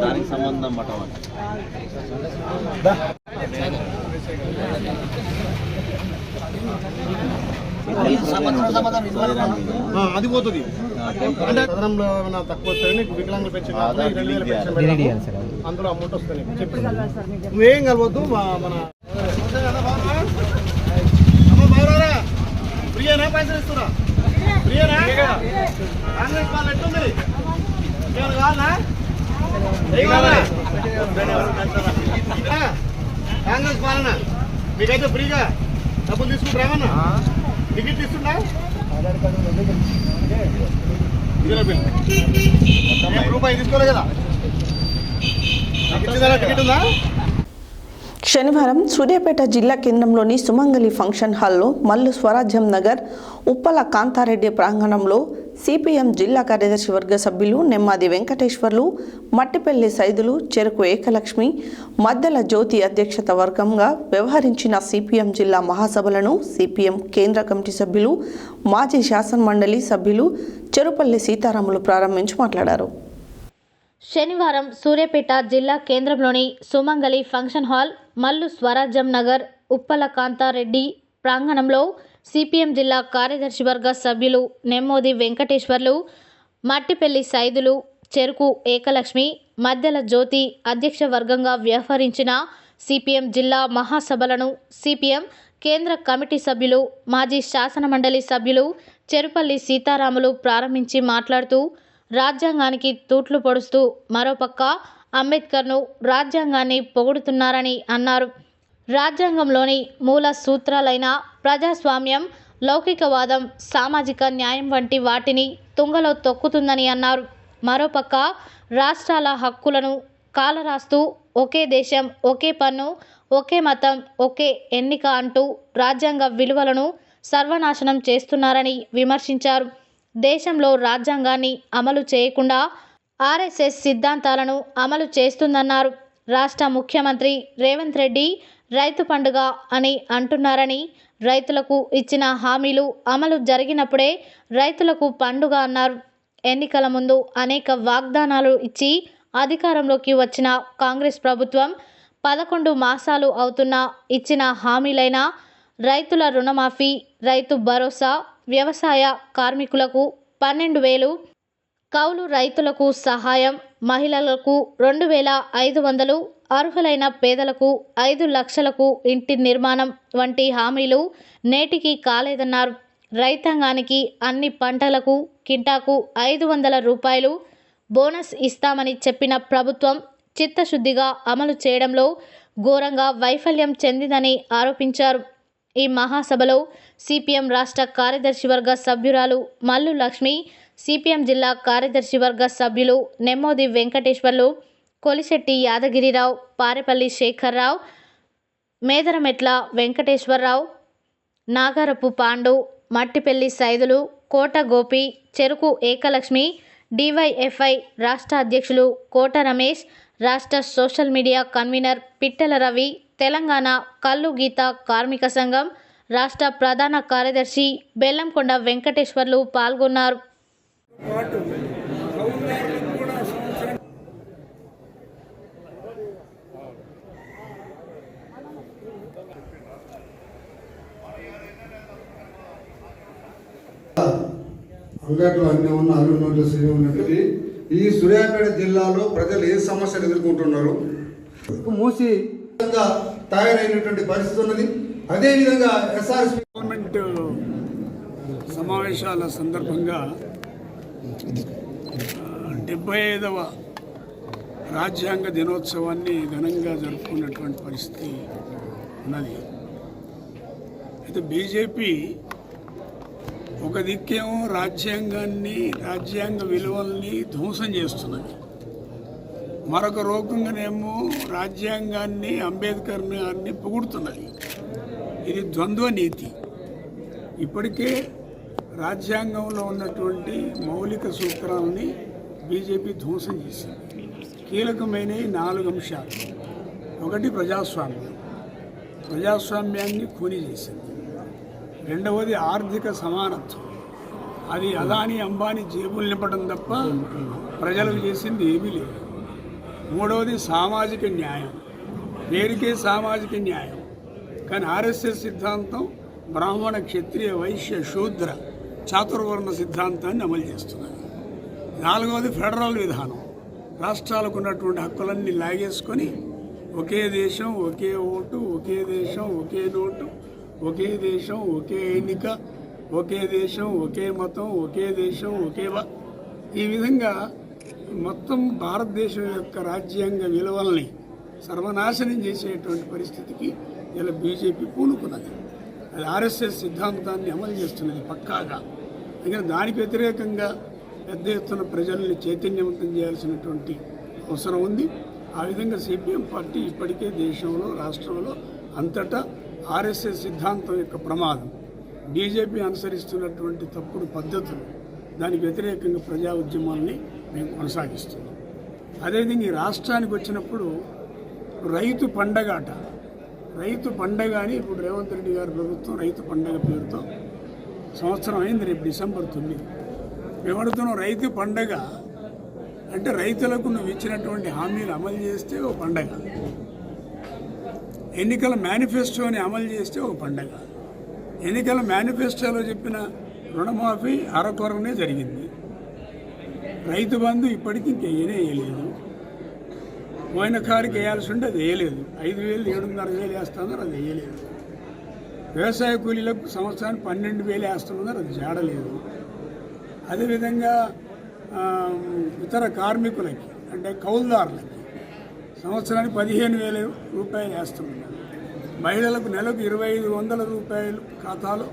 దానికి సంబంధం అది పోతుంది. అంటే సదనంలో ఏమైనా తక్కువ వస్తాయి, నీకు వికలాంగుల పెన్షన్ 2000 పెన్షన్, అందులో అమౌంట్ వస్తుంది. చెప్పి నువ్వేం కలవద్దు. మన ఫ్రీయేనా? పైసలు ఇస్తున్నా? ఫ్రీయేనా? కాంగ్రెస్ పాలన ఎట్టుంది? కావాలా? కాంగ్రెస్ పాలన మీకైతే ఫ్రీగా డబ్బులు తీసుకుంటామన్నా? టికెట్ ఇస్తున్నా? రూపాయి తీసుకోలే కదా. టికెట్ ఉందా? శనివారం సూర్యాపేట జిల్లా కేంద్రంలోని సుమంగళి ఫంక్షన్ హాల్లో మల్లు స్వరాజ్యం నగర్ ఉప్పల కాంతారెడ్డి ప్రాంగణంలో సిపిఎం జిల్లా కార్యదర్శి వర్గ సభ్యులు నెమ్మాది వెంకటేశ్వర్లు, మట్టిపల్లి సైదులు, చెరుకు ఏకలక్ష్మి, మద్దెల జ్యోతి అధ్యక్షత వర్గంగా వ్యవహరించిన సిపిఎం జిల్లా మహాసభలను సిపిఎం కేంద్ర కమిటీ సభ్యులు, మాజీ శాసనమండలి సభ్యులు చెరుపల్లి సీతారాములు ప్రారంభించి మాట్లాడారు. శనివారం సూర్యాపేట జిల్లా కేంద్రంలోని సుమంగళి ఫంక్షన్ హాల్ మల్లు స్వరాజ్యం నగర్ ఉప్పల కాంతారెడ్డి ప్రాంగణంలో సిపిఎం జిల్లా కార్యదర్శి వర్గ సభ్యులు నెమ్మోది వెంకటేశ్వర్లు, మట్టిపల్లి సైదులు, చెరుకు ఏకలక్ష్మి, మద్దెల జ్యోతి అధ్యక్ష వర్గంగా వ్యవహరించిన సిపిఎం జిల్లా మహాసభలను సిపిఎం కేంద్ర కమిటీ సభ్యులు, మాజీ శాసనమండలి సభ్యులు చెరుపల్లి సీతారాములు ప్రారంభించి మాట్లాడుతూ రాజ్యాంగానికి తూట్లు పొడుస్తూ మరోపక్క అంబేద్కర్ను, రాజ్యాంగాన్ని పొగుడుతున్నారని అన్నారు. రాజ్యాంగంలోని మూల సూత్రాలైన ప్రజాస్వామ్యం, లౌకికవాదం, సామాజిక న్యాయం వంటి వాటిని తుంగలో తొక్కుతుందని అన్నారు. మరోపక్క రాష్ట్రాల హక్కులను కాలరాస్తూ ఒకే దేశం, ఒకే పన్ను, ఒకే మతం, ఒకే ఎన్నిక అంటూ రాజ్యాంగ విలువలను సర్వనాశనం చేస్తున్నారని విమర్శించారు. దేశంలో రాజ్యాంగాన్ని అమలు చేయకుండా ఆర్ఎస్ఎస్ సిద్ధాంతాలను అమలు చేస్తుందన్నారు. రాష్ట్ర ముఖ్యమంత్రి రేవంత్ రెడ్డి రైతు పండుగ అని అంటున్నారని, రైతులకు ఇచ్చిన హామీలు అమలు జరిగినప్పుడే రైతులకు పండుగ అన్నారు. ఎన్నికల ముందు అనేక వాగ్దానాలు ఇచ్చి అధికారంలోకి వచ్చిన కాంగ్రెస్ ప్రభుత్వం 11 మాసాలు అవుతున్నా ఇచ్చిన హామీలైన రైతుల రుణమాఫీ, రైతు భరోసా, వ్యవసాయ కార్మికులకు 12,000, కౌలు రైతులకు సహాయం, మహిళలకు 2,500, అర్హులైన పేదలకు 5 లక్షలకు ఇంటి నిర్మాణం వంటి హామీలు నేటికి కాలేదన్నారు. రైతాంగానికి అన్ని పంటలకు కింటాకు 500 రూపాయలు బోనస్ ఇస్తామని చెప్పిన ప్రభుత్వం చిత్తశుద్ధిగా అమలు చేయడంలో ఘోరంగా వైఫల్యం చెందిందని ఆరోపించారు. ఈ మహాసభలో సిపిఎం రాష్ట్ర కార్యదర్శి వర్గ సభ్యురాలు మల్లు లక్ష్మి, సిపిఎం జిల్లా కార్యదర్శి వర్గ సభ్యులు నెమ్మోది వెంకటేశ్వర్లు, కొలిశెట్టి యాదగిరిరావు, పారెపల్లి శేఖర్రావు, మేదరమెట్ల వెంకటేశ్వరరావు, నాగారపు పాండు, మట్టిపెల్లి సైదులు, కోట గోపి, చెరుకు ఏకలక్ష్మి, డివైఎఫ్ఐ రాష్ట్ర అధ్యక్షులు కోట రమేష్, రాష్ట్ర social media convener Pittela Ravi, Telangana కల్లు గీత కార్మిక సంఘం రాష్ట్ర ప్రధాన కార్యదర్శి బెల్లంకొండ వెంకటేశ్వర్లు పాల్గొన్నారు. అంగట్లో అన్నీ ఉన్న అల్లు నోట్ల శ్రీ ఉన్నట్టు ఈ సూర్యాపేట జిల్లాలో ప్రజలు ఏ సమస్యలు ఎదుర్కొంటున్నారు, మూసి తయారైనటువంటి పరిస్థితి ఉన్నది. అదేవిధంగా ఎస్ఆర్ఎస్పీ గవర్నమెంట్ సమావేశాల సందర్భంగా 75వ రాజ్యాంగ దినోత్సవాన్ని ఘనంగా జరుపుకున్నటువంటి పరిస్థితి ఉన్నది. అయితే బీజేపీ ఒక దిక్కేమో రాజ్యాంగాన్ని, రాజ్యాంగ విలువల్ని ధ్వంసం చేస్తున్నది, మరొక రూపంగానేమో రాజ్యాంగాన్ని, అంబేద్కర్ గారిని పొగుడుతున్నది. ఇది ద్వంద్వ నీతి. ఇప్పటికే రాజ్యాంగంలో ఉన్నటువంటి మౌలిక సూత్రాలని బీజేపీ ధ్వంసం చేసింది. కీలకమైన 4 అంశాలు. ఒకటి ప్రజాస్వామ్యం, ప్రజాస్వామ్యాన్ని ఖూనీ చేసింది. రెండవది ఆర్థిక సమానత్వం, అది అదాని అంబానీ జేబులు నింపడం తప్ప ప్రజలకు చేసింది ఏమీ లేదు. మూడవది సామాజిక న్యాయం, పేరుకే సామాజిక న్యాయం, కానీ ఆర్ఎస్ఎస్ సిద్ధాంతం బ్రాహ్మణ, క్షత్రియ, వైశ్య, శూద్ర, చాతుర్వర్ణ సిద్ధాంతాన్ని అమలు చేస్తున్నది. నాలుగవది ఫెడరల్ విధానం, రాష్ట్రాలకు ఉన్నటువంటి హక్కులన్నీ లాగేసుకొని ఒకే దేశం, ఒకే ఓటు, ఒకే దేశం, ఒకే నోటు, ఒకే దేశం, ఒకే ఎన్నిక, ఒకే దేశం, ఒకే మతం, ఒకే దేశం, ఈ విధంగా మొత్తం భారతదేశం యొక్క రాజ్యాంగ విలువల్ని సర్వనాశనం చేసేటువంటి పరిస్థితికి ఇలా బీజేపీ పూనుకున్నది. అది ఆర్ఎస్ఎస్ సిద్ధాంతాన్ని అమలు చేస్తున్నది పక్కాగా. అందుకని దానికి వ్యతిరేకంగా పెద్ద ఎత్తున ప్రజల్ని చైతన్యవంతం చేయాల్సినటువంటి అవసరం ఉంది. ఆ విధంగా సిపిఎం పార్టీ ఇప్పటికే దేశంలో, రాష్ట్రంలో అంతటా ఆర్ఎస్ఎస్ సిద్ధాంతం యొక్క ప్రమాదం, బీజేపీ అనుసరిస్తున్నటువంటి తప్పుడు పద్ధతులు, దానికి వ్యతిరేకంగా ప్రజా ఉద్యమాల్ని మేము కొనసాగిస్తున్నాం. అదేవిధంగా ఈ రాష్ట్రానికి వచ్చినప్పుడు రైతు పండగ రైతు పండగ అని ఇప్పుడు రేవంత్ రెడ్డి గారి ప్రభుత్వం రైతు పండగ పేరుతో సంవత్సరం అయింది. రేపు డిసెంబర్ 9 మేము అడుగుతున్నాం. రైతు పండగ అంటే రైతులకు నువ్వు ఇచ్చినటువంటి హామీలు అమలు చేస్తే ఒక పండగ, ఎన్నికల మేనిఫెస్టోని అమలు చేస్తే ఒక పండగ. ఎన్నికల మేనిఫెస్టోలో చెప్పిన రుణమాఫీ అరకొరనే జరిగింది. రైతు బంధు ఇప్పటికీ ఇంకేయలేదు. పోయిన కాడికి వేయాల్సి ఉంటే అది వేయలేదు. 5,000, 7,500 వేస్తున్నారు, అది వేయలేదు. వ్యవసాయ కూలీలకు సంవత్సరానికి 12,000 వేస్తున్నారు, అది జాడలేదు. అదేవిధంగా ఇతర కార్మికులకి అంటే కౌలుదారులకి సంవత్సరానికి 15,000 రూపాయలు వేస్తామన్నారు. మహిళలకు నెలకు 2,500 రూపాయలు ఖాతాలో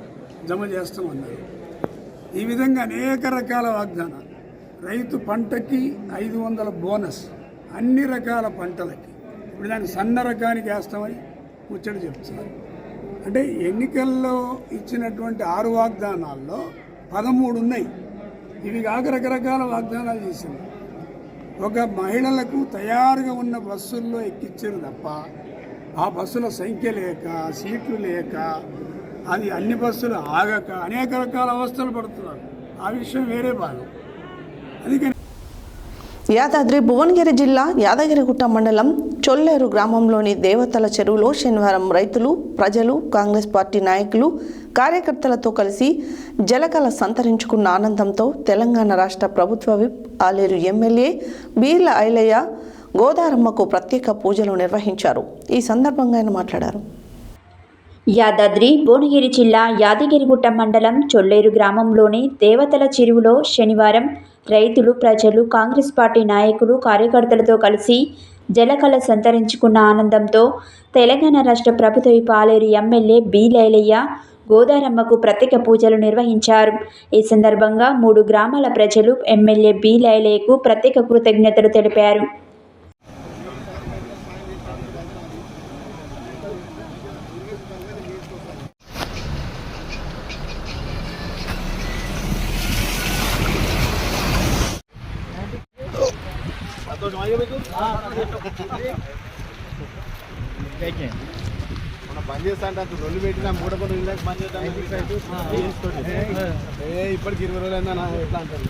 జమ చేస్తామన్నారు. ఈ విధంగా అనేక రకాల వాగ్దానాలు. రైతు పంటకి 500 బోనస్, అన్ని రకాల పంటలకి. ఇప్పుడు దాన్ని సన్న రకానికి వేస్తామని ముచ్చట చెప్తున్నారు. అంటే ఎన్నికల్లో ఇచ్చినటువంటి 6 వాగ్దానాల్లో 13 ఉన్నాయి. ఇవి కాక రకరకాల వాగ్దానాలు చేసింది. ఒక మహిళలకు తయారుగా ఉన్న బస్సుల్లో ఎక్కించారు తప్ప ఆ బస్సుల సంఖ్య లేక, సీట్లు లేక, అది అన్ని బస్సులు ఆగక అనేక రకాల అవస్థలు పడుతున్నారు. ఆ విషయం వేరే భాగం. అందుకని యాదాద్రి భువనగిరి జిల్లా యాదగిరిగుట్ట మండలం చొల్లేరు గ్రామంలోని దేవతల చెరువులో శనివారం రైతులు, ప్రజలు, కాంగ్రెస్ పార్టీ నాయకులు, కార్యకర్తలతో కలిసి జలకళ సంతరించుకున్న ఆనందంతో తెలంగాణ రాష్ట్ర ప్రభుత్వ విప్, ఆలేరు ఎమ్మెల్యే బీర్ల ఐలయ్య గోదారమ్మకు ప్రత్యేక పూజలు నిర్వహించారు. ఈ సందర్భంగా ఆయన మాట్లాడారు. యాదాద్రి భువనగిరి జిల్లా యాదగిరిగుట్ట మండలం చొల్లేరు గ్రామంలోని దేవతల చెరువులో శనివారం రైతులు, ప్రజలు, కాంగ్రెస్ పార్టీ నాయకులు, కార్యకర్తలతో కలిసి జలకళ సంతరించుకున్న ఆనందంతో తెలంగాణ రాష్ట్ర ప్రభుత్వ పాలేరు ఎమ్మెల్యే బి లైలయ్య గోదారమ్మకు ప్రత్యేక పూజలు నిర్వహించారు. ఈ సందర్భంగా 3 గ్రామాల ప్రజలు ఎమ్మెల్యే బి లైలయ్యకు ప్రత్యేక కృతజ్ఞతలు తెలిపారు. మనం బంద్ చేస్తా అంటే 2 పెట్టినా 3 పనులు ఇందాక బంద్ చేద్దాం. ఇప్పటికి 20 రోజులైందా నా ఎట్లా అంటారు.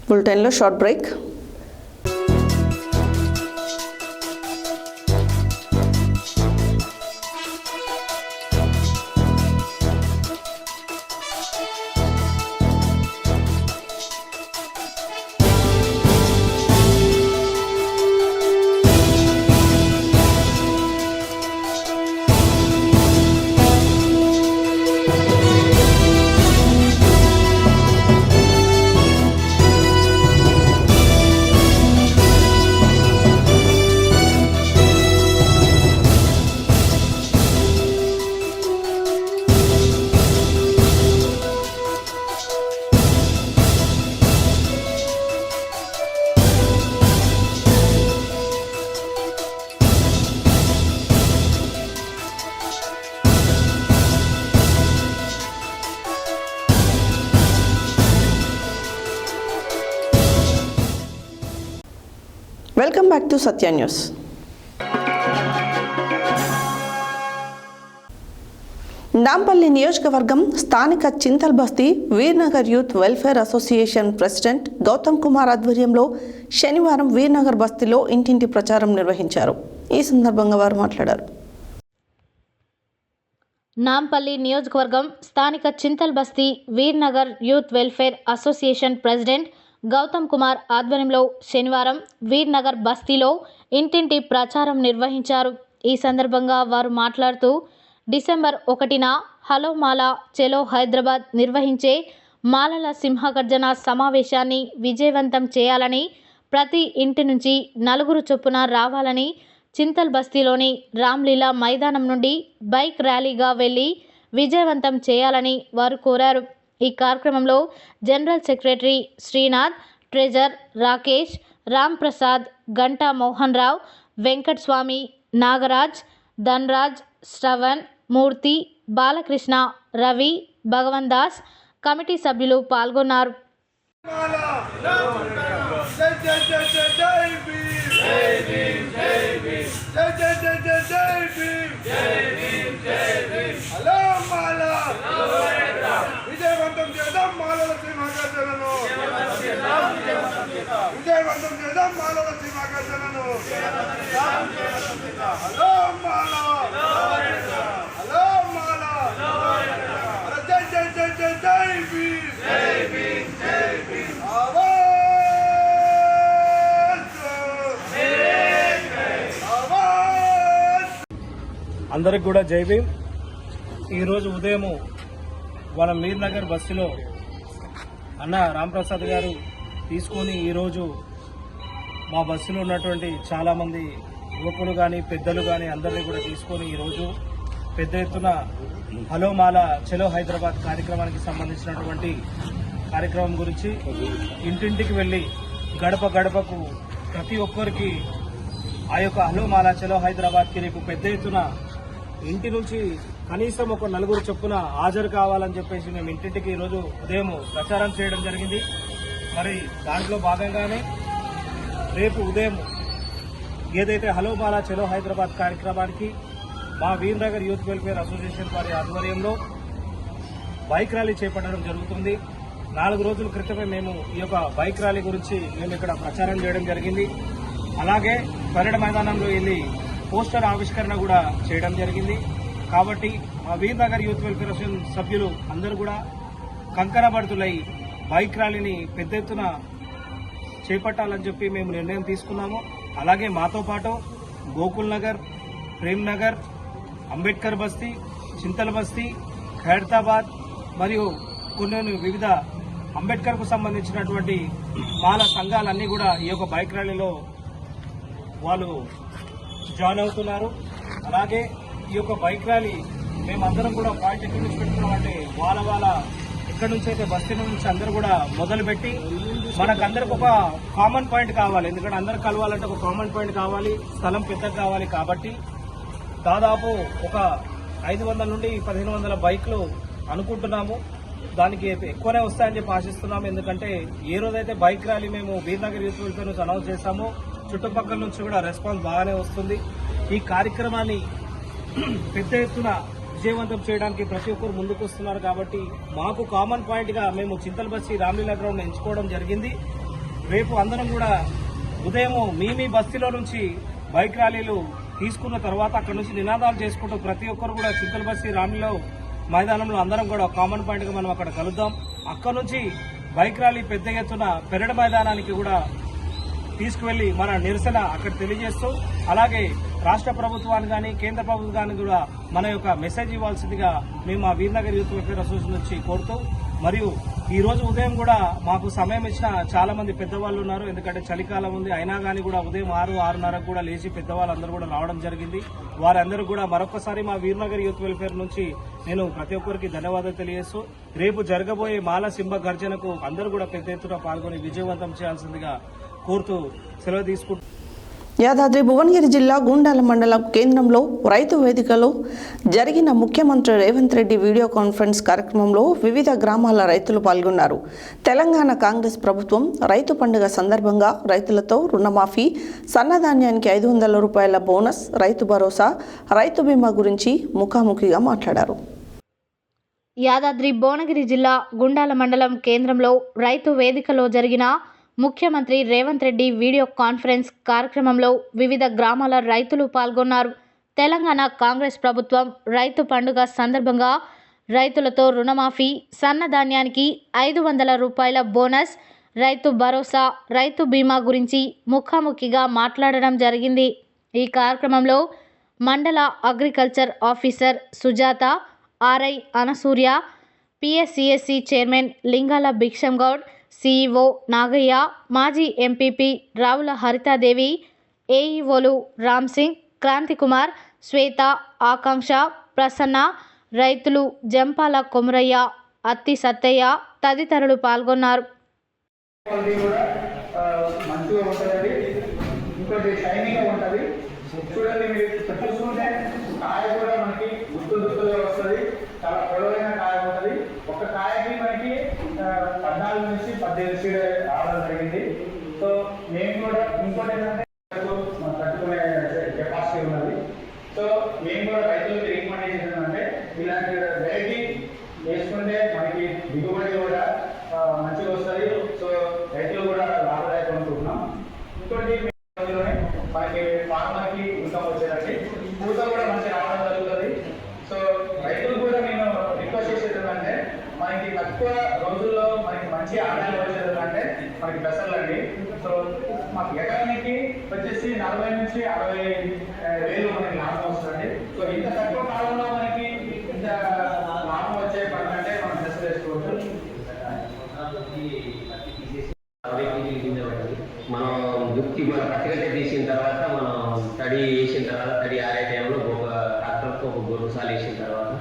బులెటిన్లో short break. Welcome back to Satya news. Nampally నియోజకవర్గం స్థానిక Chintal Basti Veernagar youth welfare association president Gautam Kumar ఆధ్వర్యంలో శనివారం వీర్నగర్ బస్తీలో ఇంటింటి ప్రచారం నిర్వహించారు. ఈ సందర్భంగా వారు మాట్లాడారు. నాంపల్లి నియోజకవర్గం స్థానిక Chintal Basti Veernagar youth welfare association president Gautam Kumar ఆధ్వర్యంలో శనివారం వీర్నగర్ బస్తీలో ఇంటింటి ప్రచారం నిర్వహించారు. ఈ సందర్భంగా వారు మాట్లాడుతూ డిసెంబర్ 1న హలో మాలా చెలో హైదరాబాద్ నిర్వహించే మాలల సింహగర్జన సమావేశాన్ని విజయవంతం చేయాలని, ప్రతి ఇంటి నుంచి 4 చొప్పున రావాలని, చింతల్ బస్తీలోని రామ్లీలా మైదానం నుండి బైక్ ర్యాలీగా వెళ్లి విజయవంతం చేయాలని వారు కోరారు. ఈ కార్యక్రమంలో general secretary Srinath, treasurer Rakesh, Ram Prasad, Ganta Mohan Rao, Venkat Swamy, Nagaraj, Dhanraj, Shravan, Murthy, Balakrishna, Ravi, Bhagavan Das committee సభ్యులు పాల్గొన్నారు. విజయవంతం చేద్దాం మాలల సింహగర్జనను, విజయవంతం చేద్దాం మాలల సింహగర్జనను. హలో మాల, హలో మాల, జై జై జై జై జై భీమ్, జై భీమ్, జై భీమ్. అందరికి కూడా జై భీమ్. ఈరోజు ఉదయం మన మీర్నగర్ బస్సులో అన్న రాంప్రసాద్ గారు తీసుకొని ఈరోజు మా బస్సులో ఉన్నటువంటి చాలామంది యువకులు కానీ పెద్దలు కానీ అందరినీ కూడా తీసుకొని ఈరోజు పెద్ద ఎత్తున హలో మాలా చెలో హైదరాబాద్ కార్యక్రమానికి సంబంధించినటువంటి కార్యక్రమం గురించి ఇంటింటికి వెళ్ళి గడప గడపకు ప్రతి ఒక్కరికి ఆ యొక్క హలో మాలా చెలో హైదరాబాద్కి రేపు పెద్ద ఎత్తున ఇంటి నుంచి కనీసం ఒక 4 చొప్పున హాజరు కావాలని చెప్పేసి మేము ఇంటింటికి ఈరోజు ఉదయం ప్రచారం చేయడం జరిగింది. మరి దాంట్లో భాగంగానే రేపు ఉదయం ఏదైతే హలో మాలా చెలో హైదరాబాద్ కార్యక్రమానికి మా వీర్నగర్ యూత్ వెల్ఫేర్ అసోసియేషన్ వారి ఆధ్వర్యంలో బైక్ ర్యాలీ చేపట్టడం జరుగుతుంది. 4 రోజుల క్రితమే మేము ఈ యొక్క బైక్ ర్యాలీ గురించి మేము ఇక్కడ ప్రచారం చేయడం జరిగింది. అలాగే పరేడ్ మైదానంలో వెళ్ళి పోస్టర్ ఆవిష్కరణ కూడా చేయడం జరిగింది. కాబట్టి మా వీర్నగర్ యూత్ వెల్ఫేర్ అసోసియేషన్ సభ్యులు అందరూ కూడా కంకణబద్దులై బైక్ ర్యాలీని పెద్ద ఎత్తున చేపట్టాలని చెప్పి మేము నిర్ణయం తీసుకున్నాము. అలాగే మాతో పాటు గోకుల్ నగర్, ప్రేమ్ నగర్, అంబేద్కర్ బస్తీ, చింతల్ బస్తీ, ఖైరతాబాద్ మరియు కొన్ని వివిధ అంబేద్కర్కు సంబంధించినటువంటి మాల సంఘాలన్నీ కూడా ఈ యొక్క బైక్ ర్యాలీలో వాళ్ళు జాయిన్ అవుతున్నారు. అలాగే ఈ యొక్క బైక్ ర్యాలీ మేమందరం కూడా పాయింట్ ఎక్కడి నుంచి పెట్టుకున్నామంటే వాళ్ళ ఎక్కడి నుంచి అయితే బస్తీ నుంచి అందరూ కూడా మొదలుపెట్టి మనకందరికి ఒక కామన్ పాయింట్ కావాలి. ఎందుకంటే అందరు కలవాలంటే ఒక కామన్ పాయింట్ కావాలి, స్థలం పెద్దగా కావాలి. కాబట్టి దాదాపు ఒక 500 నుండి 1500 బైక్లు అనుకుంటున్నాము. దానికి ఎక్కువనే వస్తాయని చెప్పి ఆశిస్తున్నాము. ఎందుకంటే ఏ రోజైతే బైక్ ర్యాలీ మేము వీర్నగర్ యూత్ వెల్ఫేర్ నుంచి అనౌన్స్ చేశామో చుట్టుపక్కల నుంచి కూడా రెస్పాన్స్ బాగానే వస్తుంది. ఈ కార్యక్రమాన్ని పెద్ద ఎత్తున విజయవంతం చేయడానికి ప్రతి ఒక్కరు ముందుకు వస్తున్నారు. కాబట్టి మాకు కామన్ పాయింట్ గా మేము చింతల్ బస్తీ రామ్లీలా గ్రౌండ్ ఎంచుకోవడం జరిగింది. రేపు అందరం కూడా ఉదయం మీ బస్తీలో నుంచి బైక్ ర్యాలీలు తీసుకున్న తర్వాత అక్కడ నుంచి నినాదాలు చేసుకుంటూ ప్రతి ఒక్కరు కూడా చింతల్ బస్తీ రామ్లీలా మైదానంలో అందరం కూడా కామన్ పాయింట్ గా మనం అక్కడ కలుద్దాం. అక్కడ నుంచి బైక్ ర్యాలీ పెద్ద ఎత్తున పెరడ్ మైదానానికి కూడా తీసుకువెళ్లి మన నిరసన అక్కడ తెలియజేస్తూ, అలాగే రాష్ట్ర ప్రభుత్వాన్ని కానీ కేంద్ర ప్రభుత్వానికి కూడా మన యొక్క మెసేజ్ ఇవ్వాల్సిందిగా మేము ఆ వీర్నగర్ యూత్ వెల్ఫేర్ అసోసియేషన్ నుంచి కోరుతూ, మరియు ఈ రోజు ఉదయం కూడా మాకు సమయం ఇచ్చిన చాలా మంది పెద్దవాళ్ళు ఉన్నారు. ఎందుకంటే చలికాలం ఉంది, అయినా కానీ కూడా ఉదయం 6-6:30 కూడా లేచి పెద్దవాళ్ళందరూ కూడా రావడం జరిగింది. వారందరూ కూడా మరొకసారి మా వీర్నగర్ యూత్ వెల్ఫేర్ నుంచి నేను ప్రతి ఒక్కరికి ధన్యవాదాలు తెలియజేస్తూ, రేపు జరగబోయే మాల సింహ గర్జనకు అందరూ కూడా పెద్ద ఎత్తున పాల్గొని విజయవంతం చేయాల్సిందిగా కోరుతూ సెలవు తీసుకుంటూ యాదాద్రి భువనగిరి జిల్లా గుండాల మండలం కేంద్రంలో రైతు వేదికలో జరిగిన ముఖ్యమంత్రి రేవంత్ రెడ్డి వీడియో కాన్ఫరెన్స్ కార్యక్రమంలో వివిధ గ్రామాల రైతులు పాల్గొన్నారు. తెలంగాణ కాంగ్రెస్ ప్రభుత్వం రైతు పండుగ సందర్భంగా రైతులతో రుణమాఫీ, సన్నధాన్యానికి 500 రూపాయల బోనస్, రైతు భరోసా, రైతు బీమా గురించి ముఖాముఖిగా మాట్లాడారు. యాదాద్రి భువనగిరి జిల్లా గుండాల మండలం కేంద్రంలో రైతు వేదికలో జరిగిన ముఖ్యమంత్రి రేవంత్ రెడ్డి వీడియో కాన్ఫరెన్స్ కార్యక్రమంలో వివిధ గ్రామాల రైతులు పాల్గొన్నారు. తెలంగాణ కాంగ్రెస్ ప్రభుత్వం రైతు పండుగ సందర్భంగా రైతులతో రుణమాఫీ, సన్నధాన్యానికి 500 రూపాయల బోనస్, రైతు భరోసా, రైతు బీమా గురించి ముఖాముఖిగా మాట్లాడడం జరిగింది. ఈ కార్యక్రమంలో mandal agriculture officer Sujatha, RI Anasurya, PSCSC chairman Lingala Bhikshamgoud, CEO Nagaiah, మాజీ ఎంపీపీ రావుల హరితాదేవి, ఏఈఓలు రామ్సింగ్, క్రాంతికుమార్, శ్వేత, ఆకాంక్ష, ప్రసన్న, రైతులు జంపాల కొమురయ్య, అత్తి సత్తయ్య తదితరులు పాల్గొన్నారు. మంచిగా ఉంటుంది, ఇంకోటి షైనింగ్గా ఉంటుంది. చూడండి, మీరు చూసుకుంటే కాయ కూడా మనకి గుర్తుగా వస్తుంది. చాలా పొడవైన కాయ ఉంటుంది. ఒక కాయకి మనకి 14 నుంచి 18 సీడ్ రావడం జరిగింది. సో మేము కూడా ఇంకోటి ఏంటంటే మనం తట్టుకునే కెపాసిటీ ఉన్నది. సో మేము కూడా రైతులకు రికమెండేషన్ ఏంటంటే ఇలాంటి వెరైటీ వేసుకుంటే మనకి దిగుబడి కూడా మంచిగా వస్తుంది. సో రైతులు కూడా లాభదాయకం అనుకుంటున్నాం. ఇంకోటి మనకి ఫార్మర్కి ఇన్కమ్ వచ్చేదండి, పూత కూడా మంచి రావడం జరుగుతుంది. సో రైతులు కూడా నేను రిక్వెస్ట్ చేసేది ఏంటంటే మనకి తక్కువ రోజుల్లో మనకి మంచి ఆదాయం వచ్చేది అంటే మనకి పెసర్లు అండి. సో మాకు ఎకరానికి వచ్చేసి 40 నుంచి 60 వేలు మనకి లాభం వస్తుందండి. సో ఇంత తక్కువ కాలంలో మనకి ఇంత లాభం వచ్చే పని అంటే మనం పెసలు వేసుకోవచ్చు. మనం దుక్కి మన పచ్చిగడ్డ తీసిన తర్వాత మనం తడి వేసిన తర్వాత తడి ఆరే టైంలో ఒక ట్రాక్టర్తో ఒక గొర్రెసాలు వేసిన తర్వాత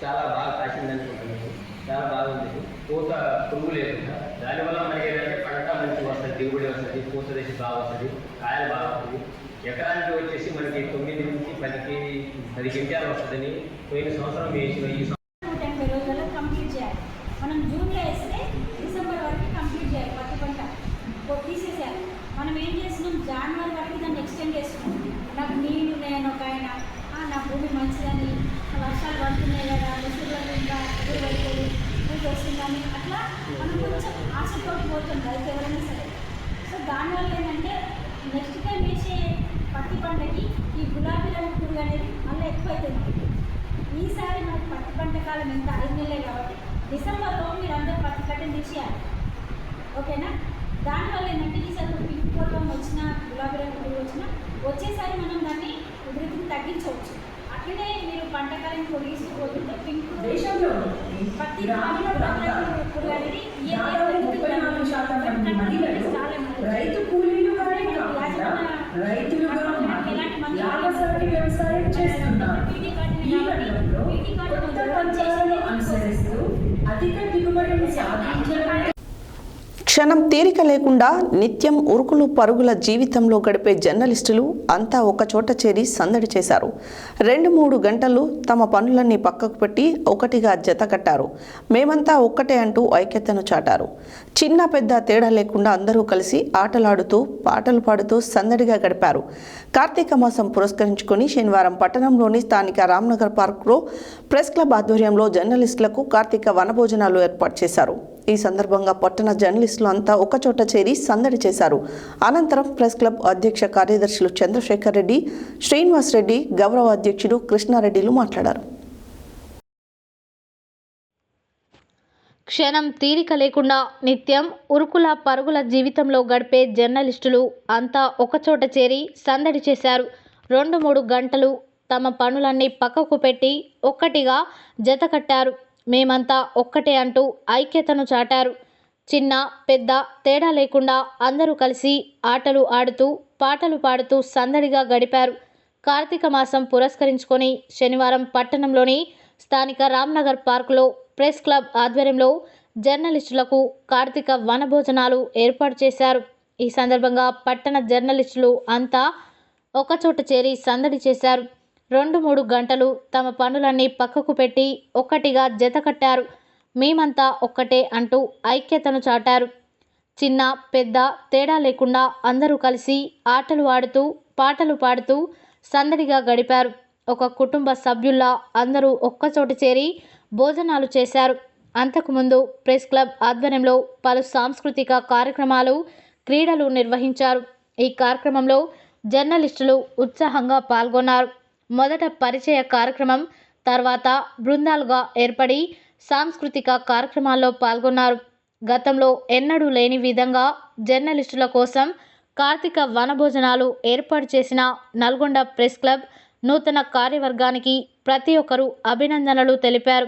చాలా బాగా కాసింది అనుకుంటున్నాను. చాలా బాగుంది, పూత పురుగు లేకుండా. దానివల్ల మనకి ఏంటంటే పంట మంచిగా వస్తుంది, దిగుబడి వస్తుంది, పూత దేశం బాగా వస్తుంది, కాయలు బాగా వస్తుంది. ఎకరానికి వచ్చేసి మనకి 9 నుంచి 10 క్వింటాలు వస్తుందని పోయిన సంవత్సరం వేసిన ఈ 180 రోజుల్లో కంప్లీట్ చేయాలి. మనం జూన్లో వేస్తే డిసెంబర్ వరకు కంప్లీట్ చేయాలి. పత్తి పంట తీసేసేయాలి. మనం ఏం చేస్తున్నాం, జనవరి వరకు దాన్ని ఎక్స్టెండ్ చేస్తున్నాం. నాకు నీళ్ళు నేను ఒక ఆయన నా భూమి మంచిదని, వర్షాలు పడుతున్నాయి కదా, ముసుగులు ఇంకా ఎదురుపడిపోయి మీకు వస్తుందని అట్లా మనం కొంచెం ఆశతో పోతుంది రైతు ఎవరైనా సరే. సో దానివల్ల ఏంటంటే నెక్స్ట్ టైం వేసే పత్తి పంటకి ఈ గులాబీ రంగు పురుగు అనేది మళ్ళీ ఎక్కువైతుంది. ఈసారి మనకి పత్తి పంట కాలం ఎంత 5 నెలలే కాబట్టి డిసెంబర్లో మీరు అందరూ పత్తి కట్టని తీసేయాలి. ఓకేనా? దానివల్ల ఏంటంటే ఈసారి పింక్ పూర్వం వచ్చిన గులాబీ రంగు పురుగు వచ్చినా వచ్చేసారి మనం దాన్ని ఉధృతిని తగ్గించవచ్చు. అట్లనే మీరు పంటకాలం పొడిగిస్తూ పోతుంటే పింక్ దేశంలో పత్తి పురుగు అనేది రైతు కూలీలుగా లాభసాటి వ్యవసాయం చేస్తున్నారు. ఈ రంగంలో కొత్త పంచాలను అనుసరిస్తూ అధిక దిగుబడిని సాధించడానికి క్షణం తీరిక లేకుండా నిత్యం ఉరుకులు పరుగుల జీవితంలో గడిపే జర్నలిస్టులు అంతా ఒకచోట చేరి సందడి చేశారు. 2-3 గంటలు తమ పనులన్నీ పక్కకు పెట్టి ఒకటిగా జత కట్టారు. మేమంతా ఒక్కటే అంటూ ఐక్యతను చాటారు. చిన్న పెద్ద తేడా లేకుండా అందరూ కలిసి ఆటలాడుతూ పాటలు పాడుతూ సందడిగా గడిపారు. కార్తీక మాసం పురస్కరించుకొని శనివారం పట్టణంలోని స్థానిక రామ్నగర్ పార్క్లో ప్రెస్ క్లబ్ ఆధ్వర్యంలో జర్నలిస్టులకు కార్తీక వనభోజనాలు ఏర్పాటు చేశారు. ఈ సందర్భంగా పట్టణ జర్నలిస్టులు అంతా ఒకచోట చేరి సందడి చేశారు. అనంతరం ప్రెస్ క్లబ్ అధ్యక్ష కార్యదర్శులు చంద్రశేఖర్ రెడ్డి, శ్రీనివాస్ రెడ్డి, గౌరవ అధ్యక్షుడు కృష్ణారెడ్డిలు మాట్లాడారు. క్షణం తీరిక లేకుండా నిత్యం ఉరుకుల పరుగుల జీవితంలో గడిపే జర్నలిస్టులు అంతా ఒకచోట చేరి సందడి చేశారు. 2-3 గంటలు తమ పనులన్నీ పక్కకు పెట్టి ఒక్కటిగా జత కట్టారు. మేమంతా ఒక్కటే అంటూ ఐక్యతను చాటారు. చిన్న పెద్ద తేడా లేకుండా అందరూ కలిసి ఆటలు ఆడుతూ పాటలు పాడుతూ సందడిగా గడిపారు. కార్తీక మాసం పురస్కరించుకొని శనివారం పట్టణంలోని స్థానిక రామ్నగర్ పార్కులో ప్రెస్ క్లబ్ ఆధ్వర్యంలో జర్నలిస్టులకు కార్తీక వనభోజనాలు ఏర్పాటు చేశారు. ఈ సందర్భంగా పట్టణ జర్నలిస్టులు అంతా ఒకచోట చేరి సందడి చేశారు. 2-3 గంటలు తమ పనులన్నీ పక్కకు పెట్టి ఒక్కటిగా జత కట్టారు. మేమంతా ఒక్కటే అంటూ ఐక్యతను చాటారు. చిన్న పెద్ద తేడా లేకుండా అందరూ కలిసి ఆటలు ఆడుతూ పాటలు పాడుతూ సందడిగా గడిపారు. ఒక కుటుంబ సభ్యుల్లా అందరూ ఒక్కచోట చేరి భోజనాలు చేశారు. అంతకుముందు ప్రెస్ క్లబ్ ఆధ్వర్యంలో పలు సాంస్కృతిక కార్యక్రమాలు, క్రీడలు నిర్వహించారు. ఈ కార్యక్రమంలో జర్నలిస్టులు ఉత్సాహంగా పాల్గొన్నారు. మొదట పరిచయ కార్యక్రమం, తర్వాత బృందాలుగా ఏర్పడి సాంస్కృతిక కార్యక్రమాల్లో పాల్గొన్నారు. గతంలో ఎన్నడూ లేని విధంగా జర్నలిస్టుల కోసం కార్తీక వనభోజనాలు ఏర్పాటు చేసిన నల్గొండ ప్రెస్ క్లబ్ నూతన కార్యవర్గానికి ప్రతి ఒక్కరూ అభినందనలు తెలిపారు.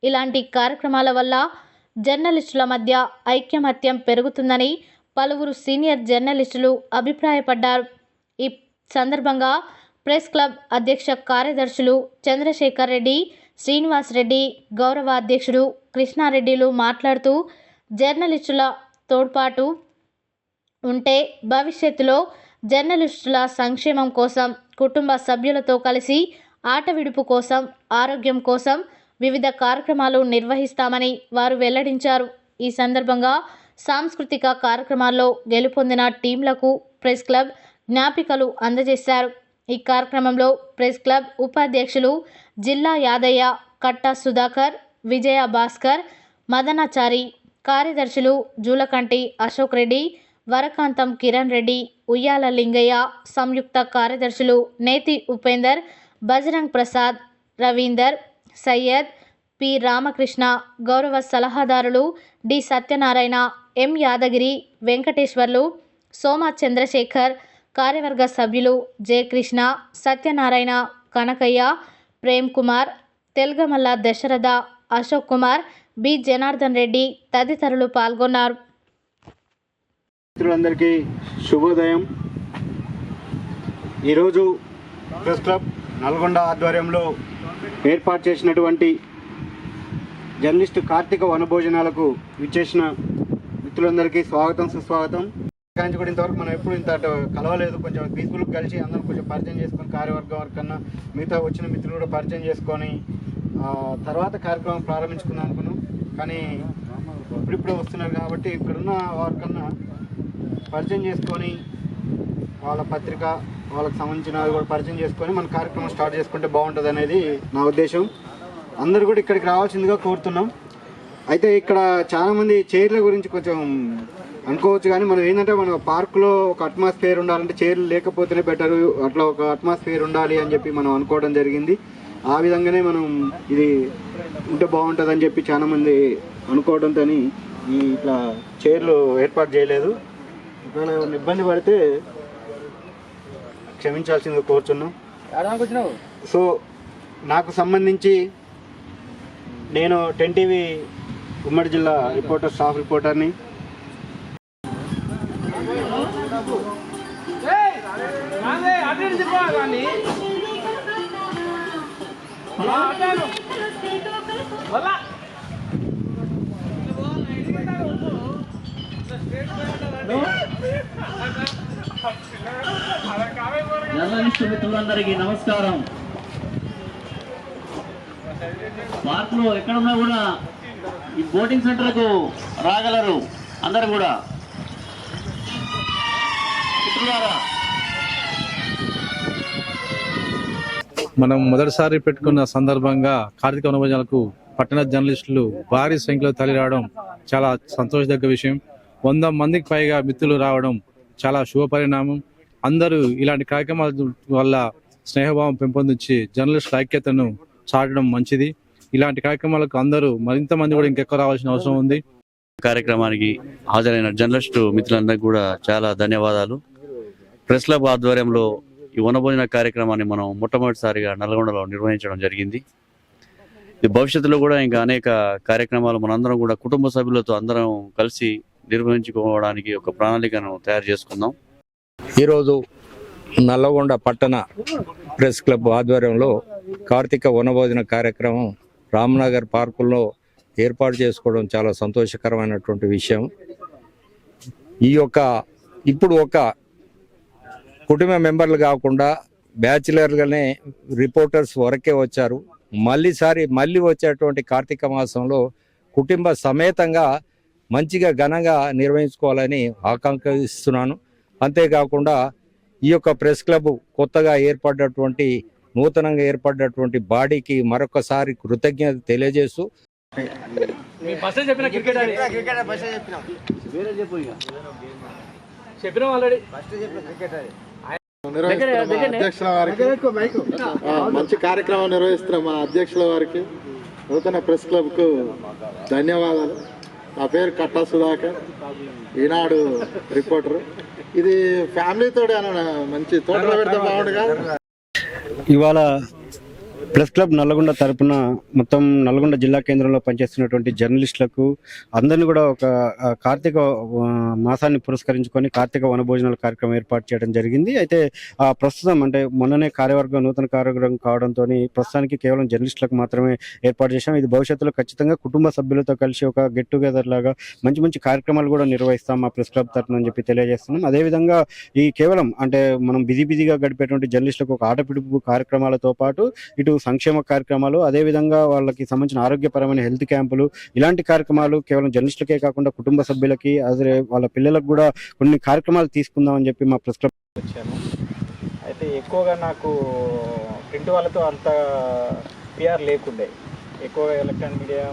ఇలాంటి కార్యక్రమాల వల్ల జర్నలిస్టుల మధ్య ఐకమత్యం పెరుగుతుందని పలువురు సీనియర్ జర్నలిస్టులు అభిప్రాయపడ్డారు. ఈ సందర్భంగా ప్రెస్ క్లబ్ అధ్యక్ష కార్యదర్శులు చంద్రశేఖర్ రెడ్డి, శ్రీనివాస్ రెడ్డి, గౌరవ అధ్యక్షుడు కృష్ణారెడ్డిలు మాట్లాడుతూ జర్నలిస్టుల తోడ్పాటు ఉంటే భవిష్యత్తులో జర్నలిస్టుల సంక్షేమం కోసం, కుటుంబ సభ్యులతో కలిసి ఆట విడుపు కోసం, ఆరోగ్యం కోసం వివిధ కార్యక్రమాలు నిర్వహిస్తామని వారు వెల్లడించారు. ఈ సందర్భంగా సాంస్కృతిక కార్యక్రమాల్లో గెలుపొందిన టీంలకు ప్రెస్ క్లబ్ జ్ఞాపికలు అందజేశారు. ఈ కార్యక్రమంలో ప్రెస్ క్లబ్ ఉపాధ్యక్షులు జిల్లా యాదయ్య, కట్ట సుధాకర్, విజయ భాస్కర్, మదనాచారి, కార్యదర్శులు జూలకంటి అశోక్ రెడ్డి, వరకాంతం కిరణ్ రెడ్డి, ఉయ్యాల లింగయ్య, సంయుక్త కార్యదర్శులు నేతి ఉపేందర్, బజరంగ్ ప్రసాద్, రవీందర్, సయ్యద్, పి రామకృష్ణ, గౌరవ సలహాదారులు డి సత్యనారాయణ, ఎం యాదగిరి, వెంకటేశ్వర్లు, సోమ చంద్రశేఖర్, కార్యవర్గ సభ్యులు జయకృష్ణ, సత్యనారాయణ, కనకయ్య, ప్రేమ్ కుమార్, తెల్గమల్ల దశరథ, అశోక్ కుమార్, బి జనార్దన్ రెడ్డి తదితరులు పాల్గొన్నారు. మిత్రులందరికీ శుభోదయం. ఈరోజు ప్రెస్ క్లబ్ నల్గొండ ఆధ్వర్యంలో ఏర్పాటు చేసినటువంటి జర్నలిస్టు కార్తీక వనభోజనాలకు విచ్చేసిన మిత్రులందరికీ స్వాగతం, సుస్వాగతం. కానీ కూడా ఇంతవరకు మనం ఎప్పుడు ఇంత కలవలేదు. కొంచెం పీస్ఫుల్గా కలిసి అందరం కొంచెం పరిచయం చేసుకొని, కార్యవర్గం వరకన్నా మిగతా వచ్చిన మిత్రులు కూడా పరిచయం చేసుకొని తర్వాత కార్యక్రమం ప్రారంభించుకుందాం అనుకున్నాం. కానీ ఇప్పుడిప్పుడే వస్తున్నారు కాబట్టి ఇక్కడున్న వారికన్నా పరిచయం చేసుకొని వాళ్ళ పత్రిక, వాళ్ళకి సంబంధించిన కూడా పరిచయం చేసుకొని మన కార్యక్రమం స్టార్ట్ చేసుకుంటే బాగుంటుంది అనేది నా ఉద్దేశం. అందరూ కూడా ఇక్కడికి రావాల్సిందిగా కోరుతున్నాం. అయితే ఇక్కడ చాలామంది చైర్ల గురించి కొంచెం అనుకోవచ్చు, కానీ మనం ఏంటంటే మన పార్కులో ఒక అట్మాస్ఫియర్ ఉండాలంటే చైర్లు లేకపోతేనే బెటరు, అట్లా ఒక అట్మాస్ఫియర్ ఉండాలి అని చెప్పి మనం అనుకోవడం జరిగింది. ఆ విధంగానే మనం ఇది ఉంటే బాగుంటుందని చెప్పి చాలామంది అనుకోవడంతో ఈ ఇట్లా చైర్లు ఏర్పాటు చేయలేదు. ఒకవేళ ఇబ్బంది పడితే క్షమించాల్సిందిగా కోరుచున్నాం. సో నాకు సంబంధించి నేను 10 టీవీ ఉమ్మడి జిల్లా రిపోర్టర్, స్టాఫ్ రిపోర్టర్ని. జర్నలిస్టు మిత్రులందరికీ నమస్కారం. పార్కులో ఎక్కడున్నా కూడా ఈ బోటింగ్ సెంటర్కు రాగలరు అందరూ కూడా. మిత్రులారా, మనం మొదటిసారి పెట్టుకున్న సందర్భంగా కార్తీక వనభోజనాలకు పట్టణ జర్నలిస్టులు భారీ సంఖ్యలో తరలి రావడం చాలా సంతోషదగ్గ విషయం. 100 మందికి పైగా మిత్రులు రావడం చాలా శుభ పరిణామం. అందరూ ఇలాంటి కార్యక్రమాల వల్ల స్నేహభావం పెంపొందించి జర్నలిస్టుల ఐక్యతను చాటడం మంచిది. ఇలాంటి కార్యక్రమాలకు అందరూ మరింత మంది కూడా ఇంకెక్కువ రావాల్సిన అవసరం ఉంది. కార్యక్రమానికి హాజరైన జర్నలిస్టు మిత్రులందరికీ కూడా చాలా ధన్యవాదాలు. ప్రెస్ క్లబ్ ఆధ్వర్యంలో ఈ వనభోజన కార్యక్రమాన్ని మనం మొట్టమొదటిసారిగా నల్గొండలో నిర్వహించడం జరిగింది. ఈ భవిష్యత్తులో కూడా ఇంకా అనేక కార్యక్రమాలు మనందరం కూడా కుటుంబ సభ్యులతో అందరం కలిసి నిర్వహించుకోవడానికి ఒక ప్రణాళికను తయారు చేసుకుందాం. ఈరోజు నల్లగొండ పట్టణ ప్రెస్ క్లబ్ ఆధ్వర్యంలో కార్తీక వనభోజన కార్యక్రమం రామ్నగర్ పార్కుల్లో ఏర్పాటు చేసుకోవడం చాలా సంతోషకరమైనటువంటి విషయం. ఇప్పుడు ఒక కుటుంబ మెంబర్లు కాకుండా బ్యాచిలర్గానే రిపోర్టర్స్ వరకే వచ్చారు. మళ్ళీ వచ్చేటువంటి కార్తీక మాసంలో కుటుంబ సమేతంగా మంచిగా ఘనంగా నిర్వహించుకోవాలని ఆకాంక్షిస్తున్నాను. అంతేకాకుండా ఈ యొక్క ప్రెస్ క్లబ్ కొత్తగా ఏర్పడినటువంటి నూతనంగా ఏర్పడినటువంటి బాడీకి మరొకసారి కృతజ్ఞత తెలియజేస్తూ అధ్యక్షుల వారికి మంచి కార్యక్రమం నిర్వహిస్తున్న మా అధ్యక్షుల వారికి నూతన ప్రెస్ క్లబ్కు ధన్యవాదాలు. నా పేరు కట్టా సుధాకర్, ఈనాడు రిపోర్టర్. ఇది ఫ్యామిలీతో మంచి తోటలో పెడితే బాగుండగా. ఇవాళ ప్రెస్ క్లబ్ నల్గొండ తరపున మొత్తం నల్గొండ జిల్లా కేంద్రంలో పనిచేస్తున్నటువంటి జర్నలిస్టులకు అందరినీ కూడా ఒక కార్తీక మాసాన్ని పురస్కరించుకొని కార్తీక వనభోజనాల కార్యక్రమం ఏర్పాటు చేయడం జరిగింది. అయితే ప్రస్తుతం అంటే మొన్ననే నూతన కార్యవర్గం కావడంతో ప్రస్తుతానికి కేవలం జర్నలిస్టులకు మాత్రమే ఏర్పాటు చేశాం. ఇది భవిష్యత్తులో ఖచ్చితంగా కుటుంబ సభ్యులతో కలిసి ఒక గెట్ టుగెదర్ లాగా మంచి మంచి కార్యక్రమాలు కూడా నిర్వహిస్తాం మా ప్రెస్ క్లబ్ తరఫున అని చెప్పి తెలియజేస్తున్నాం. అదేవిధంగా ఈ కేవలం అంటే మనం బిజీగా గడిపేటువంటి జర్నలిస్టులకు ఒక ఆటపిడుపు కార్యక్రమాలతో పాటు ఇటు సంక్షేమ కార్యక్రమాలు, అదేవిధంగా వాళ్ళకి సంబంధించిన ఆరోగ్యపరమైన హెల్త్ క్యాంపులు, ఇలాంటి కార్యక్రమాలు కేవలం జర్నలిస్టులకే కాకుండా కుటుంబ సభ్యులకి అదే వాళ్ళ పిల్లలకు కూడా కొన్ని కార్యక్రమాలు తీసుకుందామని చెప్పి మా ప్రెస్ క్లబ్ వచ్చాను. అయితే ఎక్కువగా నాకు ప్రింట్ వాళ్ళతో అంత పిఆర్ లేకుండే, ఎక్కువగా ఎలక్ట్రానిక్ మీడియా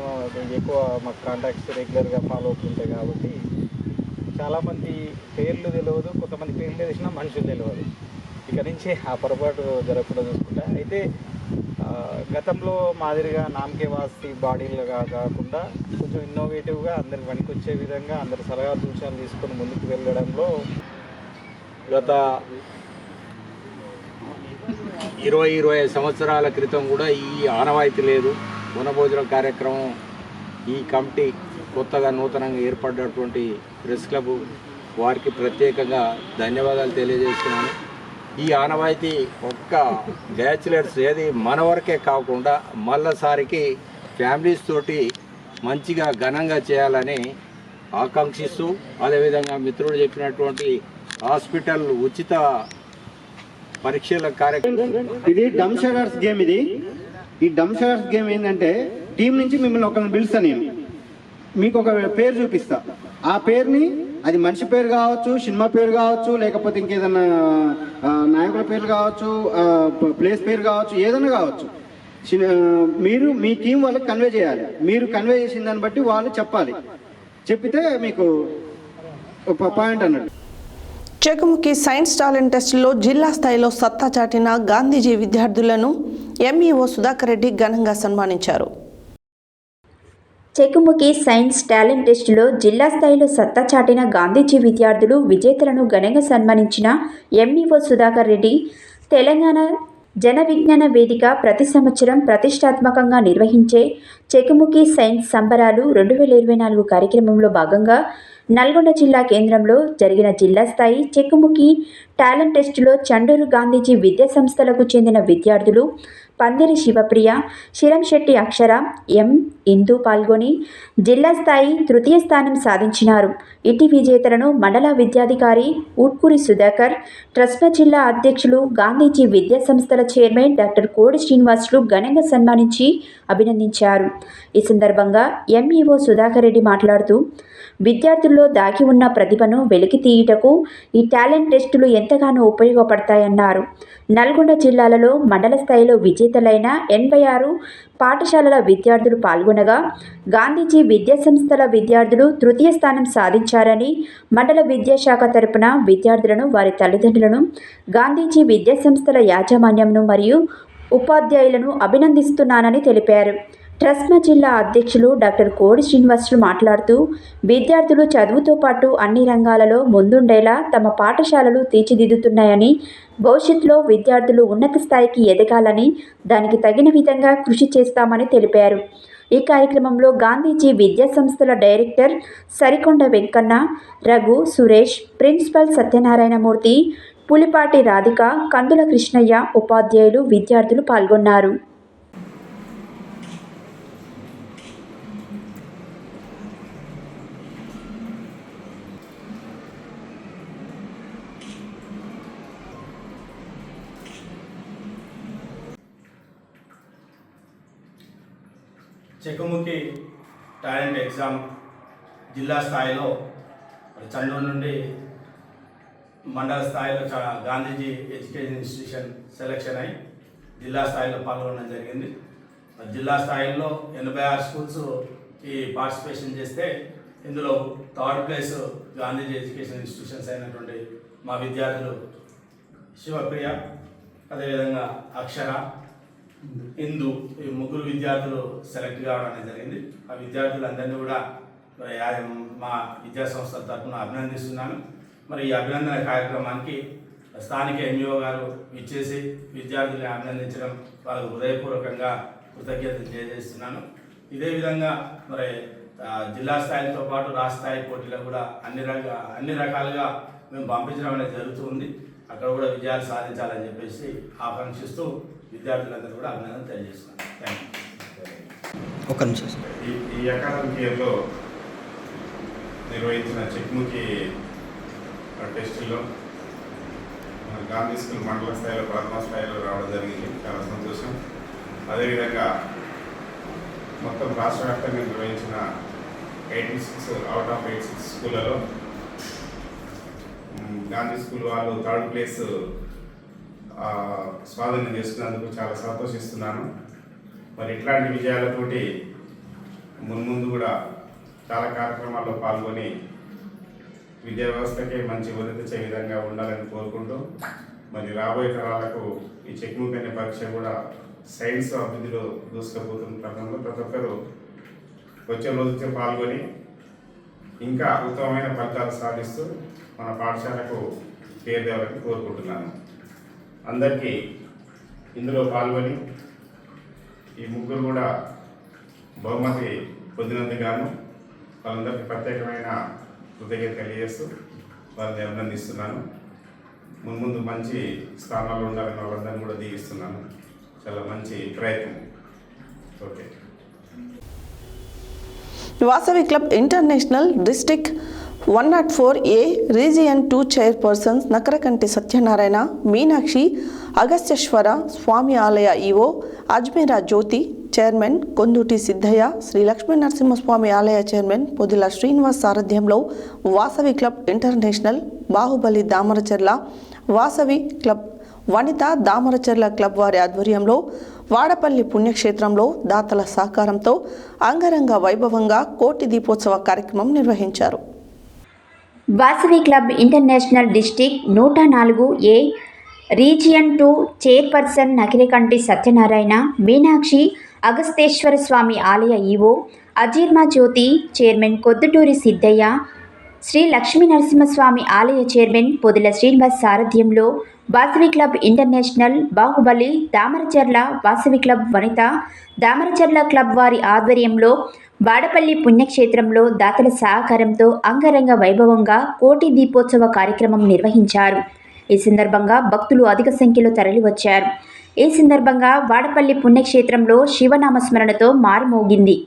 ఎక్కువ మాకు కాంటాక్ట్స్ రెగ్యులర్గా ఫాలో అవుతుంటాయి కాబట్టి చాలామంది పేర్లు తెలియదు, కొంతమంది పేర్లు తెలిసినా మనుషులు తెలియదు. ఇక నుంచి ఆ పొరపాటు జరగకుండా చూసుకుంటా. అయితే గతంలో మాదిరిగా నామకే వాసి బాడీలుగా కాకుండా కొంచెం ఇన్నోవేటివ్గా అందరికి పనికొచ్చే విధంగా అందరి సలహా సూచనలు తీసుకొని ముందుకు వెళ్ళడంలో గత 20-25 సంవత్సరాల క్రితం కూడా ఈ ఆనవాయితీ లేదు. వనభోజన కార్యక్రమం ఈ కమిటీ కొత్తగా నూతనంగా ఏర్పడినటువంటి ప్రెస్ క్లబ్ వారికి ప్రత్యేకంగా ధన్యవాదాలు తెలియజేస్తున్నాను. ఈ ఆనవాయితీ ఒక్క బ్యాచిలర్స్ ఏది మన వరకే కాకుండా మళ్ళసారికి ఫ్యామిలీస్ తోటి మంచిగా ఘనంగా చేయాలని ఆకాంక్షిస్తూ, అదేవిధంగా మిత్రుడు చెప్పినటువంటి హాస్పిటల్ ఉచిత పరీక్షల కార్యక్రమం. ఇది డమ్ షడర్స్ గేమ్. ఈ డమ్ షడర్స్ గేమ్ ఏంటంటే టీం నుంచి మిమ్మల్ని ఒకరిని పిలుస్తా, నేను మీకు ఒక పేరు చూపిస్తా. ఆ పేరుని, అది మనిషి పేరు కావచ్చు, సినిమా పేరు కావచ్చు, లేకపోతే ఇంకేదన్నా నాయకుల పేరు కావచ్చు, ప్లేస్ పేరు కావచ్చు, ఏదైనా కావచ్చు. మీరు మీ టీం వాళ్ళకి కన్వే చేయాలి. మీరు కన్వే చేసిన దాన్ని బట్టి వాళ్ళు చెప్పాలి. చెప్పితే మీకు పాయింట్ అన్నట్టు. చెకుముకి సైన్స్ టాలెంట్ టెస్టులో జిల్లా స్థాయిలో సత్తా చాటిన గాంధీజీ విద్యార్థులను ఎంఈఓ సుధాకర్ రెడ్డి ఘనంగా సన్మానించారు. చెకుముకి సైన్స్ టాలెంట్ టెస్టులో జిల్లా స్థాయిలో సత్తా చాటిన గాంధీజీ విద్యార్థులు విజేతలను ఘనంగా సన్మానించిన ఎంఈఓ సుధాకర్ రెడ్డి తెలంగాణ జన విజ్ఞాన వేదిక ప్రతి సంవత్సరం ప్రతిష్టాత్మకంగా నిర్వహించే చెకుముకి సైన్స్ సంబరాలు 2024 కార్యక్రమంలో భాగంగా నల్గొండ జిల్లా కేంద్రంలో జరిగిన జిల్లా స్థాయి చెకుముకి టాలెంట్ టెస్టులో చండూరు గాంధీజీ విద్యా సంస్థలకు చెందిన విద్యార్థులు పందిరి శివప్రియ, శిరంశెట్టి అక్షర, ఎం ఇందు పాల్గొని జిల్లా స్థాయి తృతీయ స్థానం సాధించినారు. ఇటీ విజేతలను మండల విద్యాధికారి ఉట్కూరి సుధాకర్, ట్రస్మా జిల్లా అధ్యక్షులు గాంధీజీ విద్యా సంస్థల చైర్మన్ డాక్టర్ కోడి శ్రీనివాసులు ఘనంగా సన్మానించి అభినందించారు. ఈ సందర్భంగా ఎంఈఓ సుధాకర్ రెడ్డి మాట్లాడుతూ విద్యార్థుల్లో దాగి ఉన్న ప్రతిభను వెలికి తీయుటకు ఈ టాలెంట్ టెస్టులు ఎంతగానో ఉపయోగపడతాయన్నారు. నల్గొండ జిల్లాలలో మండల స్థాయిలో విజేతలైన 86 పాఠశాలల విద్యార్థులు పాల్గొనగా గాంధీజీ విద్యా సంస్థల విద్యార్థులు తృతీయ స్థానం సాధించారని, మండల విద్యాశాఖ తరపున విద్యార్థులను, వారి తల్లిదండ్రులను, గాంధీజీ విద్యా సంస్థల యాజమాన్యంను మరియు ఉపాధ్యాయులను అభినందిస్తున్నానని తెలిపారు. ట్రస్మా జిల్లా అధ్యక్షులు డాక్టర్ కోడి శ్రీనివాసులు మాట్లాడుతూ విద్యార్థులు చదువుతో పాటు అన్ని రంగాలలో ముందుండేలా తమ పాఠశాలలు తీర్చిదిద్దుతున్నాయని, భవిష్యత్తులో విద్యార్థులు ఉన్నత స్థాయికి ఎదగాలని దానికి తగిన విధంగా కృషి చేస్తామని తెలిపారు. ఈ కార్యక్రమంలో గాంధీజీ విద్యా సంస్థల డైరెక్టర్ సరికొండ వెంకన్న, రఘు, సురేష్, ప్రిన్సిపల్ సత్యనారాయణమూర్తి, పులిపాటి రాధిక, కందుల కృష్ణయ్య, ఉపాధ్యాయులు, విద్యార్థులు పాల్గొన్నారు. చెకుముకి టాలెంట్ ఎగ్జామ్ జిల్లా స్థాయిలో చండూరు నుండి మండల స్థాయిలో గాంధీజీ ఎడ్యుకేషన్ ఇన్స్టిట్యూషన్ సెలెక్షన్ అయి జిల్లా స్థాయిలో పాల్గొనడం జరిగింది. జిల్లా స్థాయిలో 86 స్కూల్స్ ఈ పార్టిసిపేషన్ చేస్తే ఇందులో third place Gandhiji education institutions అయినటువంటి మా విద్యార్థులు శివప్రియ, అదేవిధంగా అక్షర, హిందూ, ఈ 3 విద్యార్థులు సెలెక్ట్ కావడం అనేది జరిగింది. ఆ విద్యార్థులందరినీ కూడా మా విద్యా సంస్థల తరఫున అభినందిస్తున్నాను. మరి ఈ అభినందన కార్యక్రమానికి స్థానిక ఎంఈఓ గారు ఇచ్చేసి విద్యార్థుల్ని అభినందించడం వాళ్ళకు హృదయపూర్వకంగా కృతజ్ఞతలు తెలియజేస్తున్నాను. ఇదే విధంగా మరి జిల్లా స్థాయితో పాటు రాష్ట్ర స్థాయి పోటీలో కూడా అన్ని రకాలుగా మేము పంపించడం అనేది జరుగుతుంది. అక్కడ కూడా విజయాలు సాధించాలని చెప్పేసి ఆకాంక్షిస్తూ విద్యార్థులందరూ కూడా అభినందన తెలియజేస్తున్నాను. Thank you. ఒక నిమిషం. ఈ అకాడమిక్ ఇయర్లో నిర్వహించిన చెక్ముఖి టెస్టుల్లో గాంధీ స్కూల్ మండల స్థాయిలో ప్రథమ స్థాయిలో రావడం జరిగింది. చాలా సంతోషం. అదేవిధంగా మొత్తం రాష్ట్ర వ్యాప్తంగా నిర్వహించిన 86 అవుట్ ఆఫ్ 86 స్కూళ్ళలో గాంధీ స్కూల్ వాళ్ళు థర్డ్ ప్లేస్ స్వాధీనం చేసుకున్నందుకు చాలా సంతోషిస్తున్నాను. మరి ఇట్లాంటి విజయాలతోటి మున్ముందు కూడా చాలా కార్యక్రమాల్లో పాల్గొని విద్యా వ్యవస్థకే మంచి ఉన్నతించే విధంగా ఉండాలని కోరుకుంటూ మరి రాబోయే తరాలకు ఈ చెక్ముఖి అనే పరీక్ష కూడా సైన్స్ అభివృద్ధిలో దూసుకుపోతున్న క్రమంలో ప్రతి ఒక్కరూ వచ్చే రోజుకే పాల్గొని ఇంకా ఉత్తమమైన ఫలితాలు సాధిస్తూ మన పాఠశాలకు పేరు తేవాలని కోరుకుంటున్నాను. అందరికీ ఇందులో పాల్గొని ఈ 3 కూడా బహుమతి పొందినందుకు గాను వాళ్ళందరికీ ప్రత్యేకమైన కృతజ్ఞత తెలియజేస్తూ వాళ్ళని అభినందిస్తున్నాను. ముందు మంచి స్థానాల్లో ఉండాలని వాళ్ళందరినీ కూడా దీవిస్తున్నాను. చాలా మంచి ప్రయత్నం. Okay. Vasavi club international district 104A region 2 chairpersons Nakarakanti Satyanarayana, Meenakshi, Agastyeshwara Swamy ఆలయ ఈవో అజ్మీరా జ్యోతి, చైర్మన్ కొందుటి సిద్ధయ్య, శ్రీ లక్ష్మీ నరసింహస్వామి ఆలయ చైర్మన్ పొదిల శ్రీనివాస్ సారథ్యంలో Vasavi club international, Bahubali Damaracherla Vasavi club, Vanitha Damaracherla club వారి ఆధ్వర్యంలో వాడపల్లి పుణ్యక్షేత్రంలో దాతల సహకారంతో అంగరంగ వైభవంగా కోటి దీపోత్సవ కార్యక్రమం నిర్వహించారు. Vasavi club international district 104A region 2 chairperson Nakirekanti Satyanarayana, Meenakshi, Agasteshwara Swamy ఆలయ ఈవో అజీర్మా జ్యోతి, చైర్మన్ కొద్దుటూరి సిద్ధయ్య, శ్రీ లక్ష్మీ నరసింహస్వామి ఆలయ చైర్మన్ పొదిల శ్రీనివాస్ సారథ్యంలో Vasavi club international, Bahubali Damaracherla Vasavi club, Vanitha Damaracherla club వారి ఆధ్వర్యంలో వాడపల్లి పుణ్యక్షేత్రంలో దాతల సహకారంతో అంగరంగ వైభవంగా కోటి దీపోత్సవ కార్యక్రమం నిర్వహించారు. ఈ సందర్భంగా భక్తులు అధిక సంఖ్యలో తరలివచ్చారు. ఈ సందర్భంగా వాడపల్లి పుణ్యక్షేత్రంలో శివనామస్మరణతో మారుమోగింది.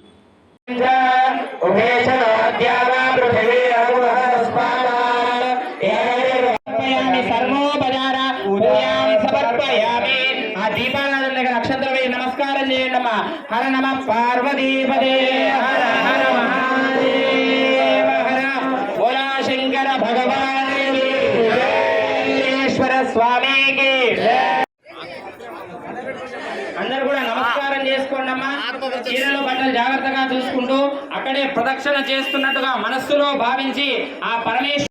నమస్కారం చేయండి అమ్మా. హర నమ పార్వతీపదే, హర హర మహాదేవ హర. బోలా శంకర భగవాన్ స్వామికి. అందరు కూడా నమస్కారం చేసుకోండి అమ్మా. చీరలు బట్టలు జాగ్రత్తగా చూసుకుంటూ అక్కడే ప్రదక్షిణ చేస్తున్నట్టుగా మనస్సులో భావించి ఆ పరమేశ్వర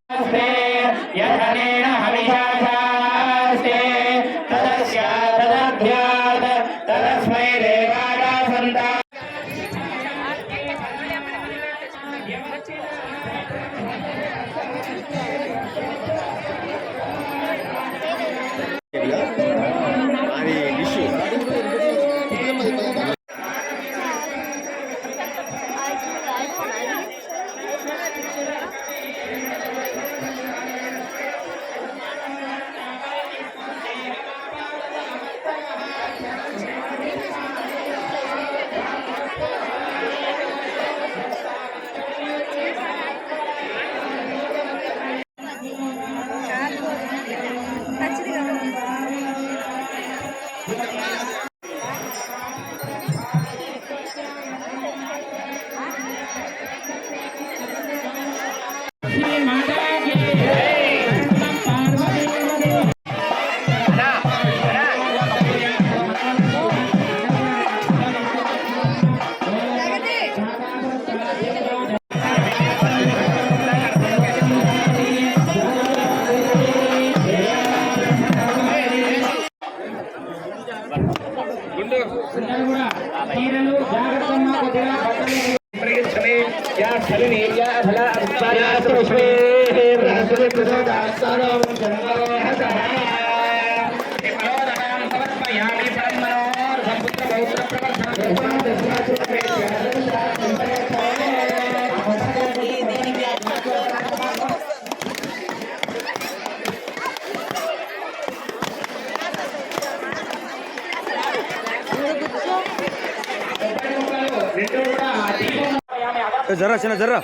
జరా చిన్న జరా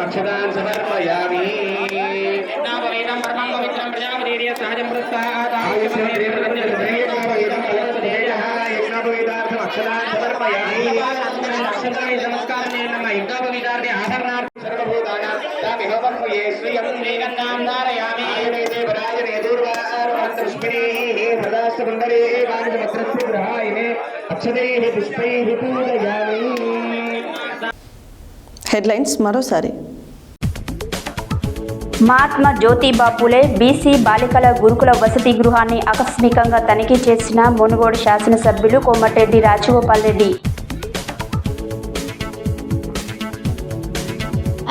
అక్షరాన్ సమర్పయామి నామవేదం పరమం పవిత్రం ప్రజాపతిర్య సహజం పురస్కారాత్ అక్షరాన్ సమర్పయామి అక్షరాన్ని నమస్కారం చేయండి యుద్ధోపవీతార్థి ఆభరణార్థి సర్వభూతానాం తామిహోపర్పయే శ్రీయం శ్రీగంధాం ధారయామి దేవరాజనే దూర్వారుణస్మినే సదాస్తమందరే వాణిజమత్రస్య గ్రహాయనే అక్షరైః పుష్పైః పూజయామి. హెడ్లైన్స్ మరోసారి. మహాత్మా జ్యోతిబా పూలే బీసీ బాలికల గురుకుల వసతి గృహాన్ని ఆకస్మికంగా తనిఖీ చేసిన మునుగోడు శాసనసభ్యులు కోమటిరెడ్డి రాజగోపాల్ రెడ్డి.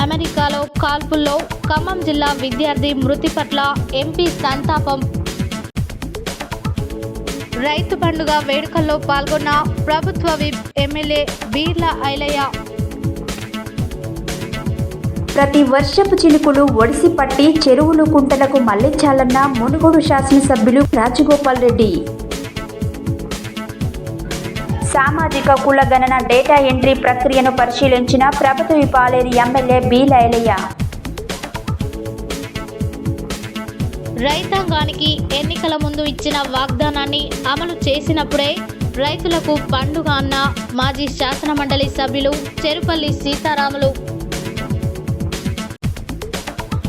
అమెరికాలో కాల్పుల్లో ఖమ్మం జిల్లా విద్యార్థి మృతి పట్ల ఎంపీ సంతాపం. రైతు పండుగ వేడుకల్లో పాల్గొన్న ప్రభుత్వ విప్ ఎమ్మెల్యే బీర్ల ఐలయ్య. ప్రతి వర్షపు చినుకులు ఒడిసి పట్టి చెరువులు కుంటలకు మళ్లించాలన్న మునుగోడు శాసనసభ్యులు రాజగోపాల్ రెడ్డి. సామాజిక కులగణన డేటా ఎంట్రీ ప్రక్రియను పరిశీలించిన ప్రభుత్వ పాలేరు ఎమ్మెల్యే బీర్ల ఐలయ్య. రైతాంగానికి ఎన్నికల ముందు ఇచ్చిన వాగ్దానాన్ని అమలు చేసినప్పుడే రైతులకు పండుగ అన్న మాజీ శాసనమండలి సభ్యులు చెరుపల్లి సీతారాములు.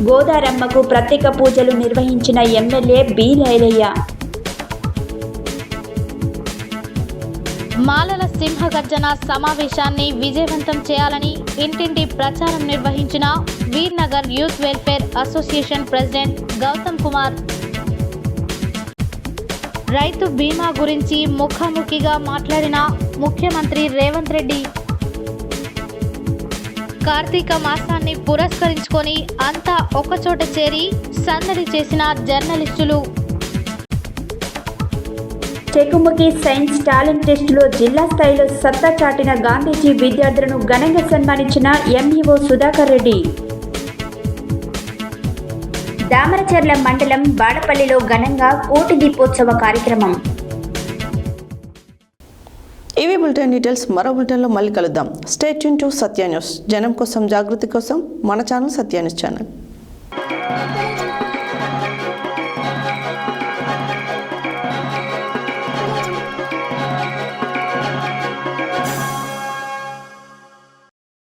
గోదారమ్మకు ప్రత్యేక పూజలు నిర్వహించిన ఎమ్మెల్యే బీర్ల ఐలయ్య. మాలల సింహగర్జన సమావేశాన్ని విజయవంతం చేయాలని ఇంటింటి ప్రచారం నిర్వహించిన Veernagar youth welfare association president Gautam Kumar. రైతు బీమా గురించి ముఖాముఖిగా మాట్లాడిన ముఖ్యమంత్రి రేవంత్ రెడ్డి. కార్తీక మాసాన్ని పురస్కరించుకొని అంతా ఒకచోట చేరి సందడి చేసిన జర్నలిస్టులు. చెకుముకి సైన్స్ టాలెంట్ టెస్టులో జిల్లా స్థాయిలో సత్తా చాటిన గాంధీజీ విద్యార్థులను ఘనంగా సన్మానించిన ఎంఈఓ సుధాకర్ రెడ్డి. దామరచర్ల మండలం బాడపల్లిలో ఘనంగా కోటి దీపోత్సవ కార్యక్రమం. ఇవి బులెటిన్ డీటెయిల్స్. మరో బులెటిన్లో మళ్ళీ కలుద్దాం. Stay tune to Satya news. జనం కోసం జాగృతి కోసం మన ఛానల్ సత్య న్యూస్ ఛానల్.